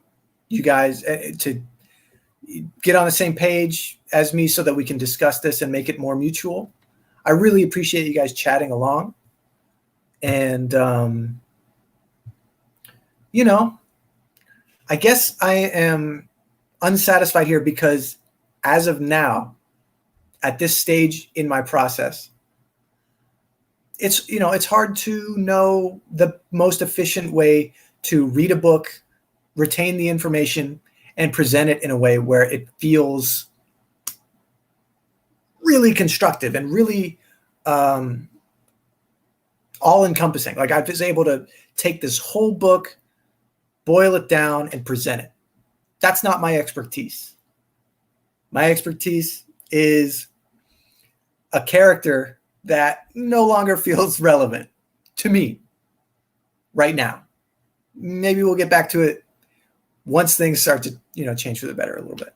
you guys to get on the same page as me so that we can discuss this and make it more mutual. I really appreciate you guys chatting along. And, I guess I am unsatisfied here because as of now, at this stage in my process, it's hard to know the most efficient way to read a book, retain the information, and present it in a way where it feels really constructive and really all-encompassing. Like, I was able to take this whole book, boil it down, and present it. That's not my expertise. My expertise is a character that no longer feels relevant to me right now. Maybe we'll get back to it once things start to, change for the better a little bit,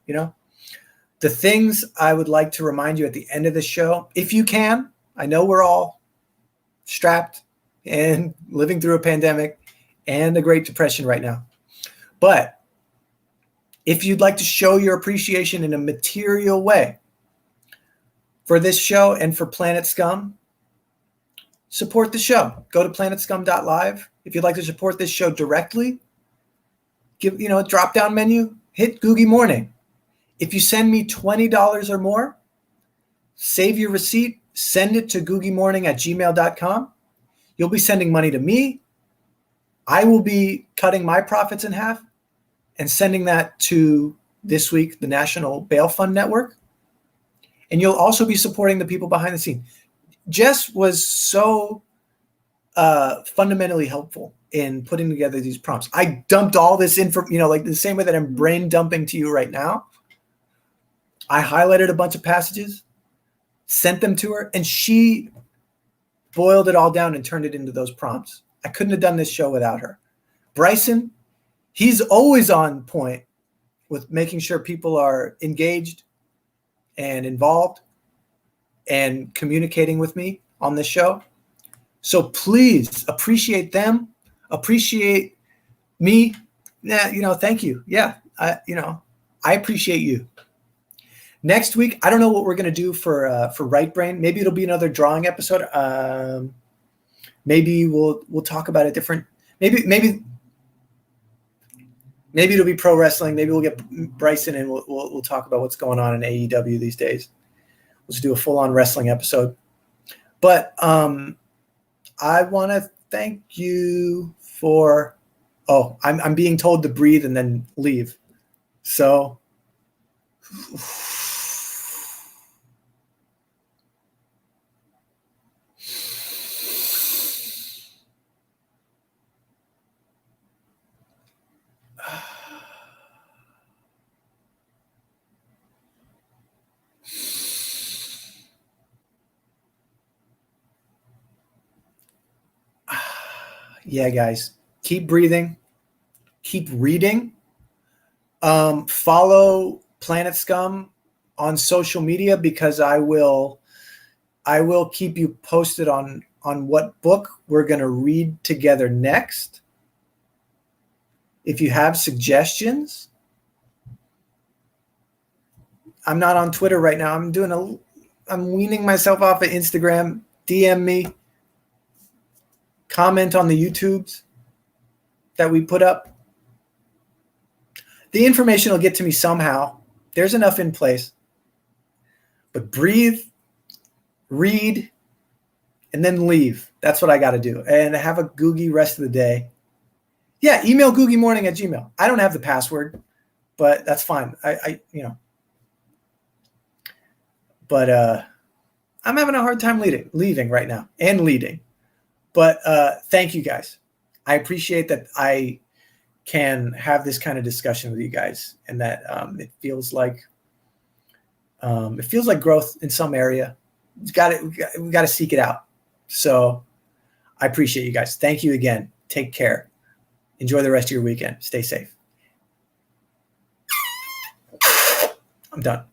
The things I would like to remind you at the end of the show, if you can, I know we're all strapped and living through a pandemic and the Great Depression right now. But if you'd like to show your appreciation in a material way for this show and for Planet Scum, support the show. Go to PlanetScum.live. If you'd like to support this show directly, give, a drop-down menu, hit Googy Morning. If you send me $20 or more, save your receipt, send it to googymorning@gmail.com. You'll be sending money to me. I will be cutting my profits in half and sending that to this week, the National Bail Fund Network. And you'll also be supporting the people behind the scene. Jess was so fundamentally helpful in putting together these prompts. I dumped all this info, like the same way that I'm brain dumping to you right now. I highlighted a bunch of passages, sent them to her, and she boiled it all down and turned it into those prompts. I couldn't have done this show without her. Bryson, he's always on point with making sure people are engaged and involved and communicating with me on this show. So please appreciate them, appreciate me. Yeah, thank you. Yeah, I appreciate you. Next week, I don't know what we're going to do for Right Brain. Maybe it'll be another drawing episode. Maybe we'll talk about a different. Maybe it'll be pro wrestling. Maybe we'll get Bryson and we'll talk about what's going on in AEW these days. Let's do a full-on wrestling episode. But I want to thank you for. Oh, I'm being told to breathe and then leave. So. Yeah, guys, keep breathing, keep reading. Follow Planet Scum on social media because I will keep you posted on what book we're going to read together next. If you have suggestions, I'm not on Twitter right now. I'm weaning myself off of Instagram. DM me. Comment on the YouTubes that we put up. The information will get to me somehow. There's enough in place. But breathe, read, and then leave. That's what I got to do. And have a Googy rest of the day. Yeah, email googymorning@gmail. I don't have the password, but that's fine. But I'm having a hard time leaving right now and leading. But thank you guys. I appreciate that I can have this kind of discussion with you guys, and that it feels like growth in some area. We got to seek it out. So I appreciate you guys. Thank you again. Take care. Enjoy the rest of your weekend. Stay safe. I'm done.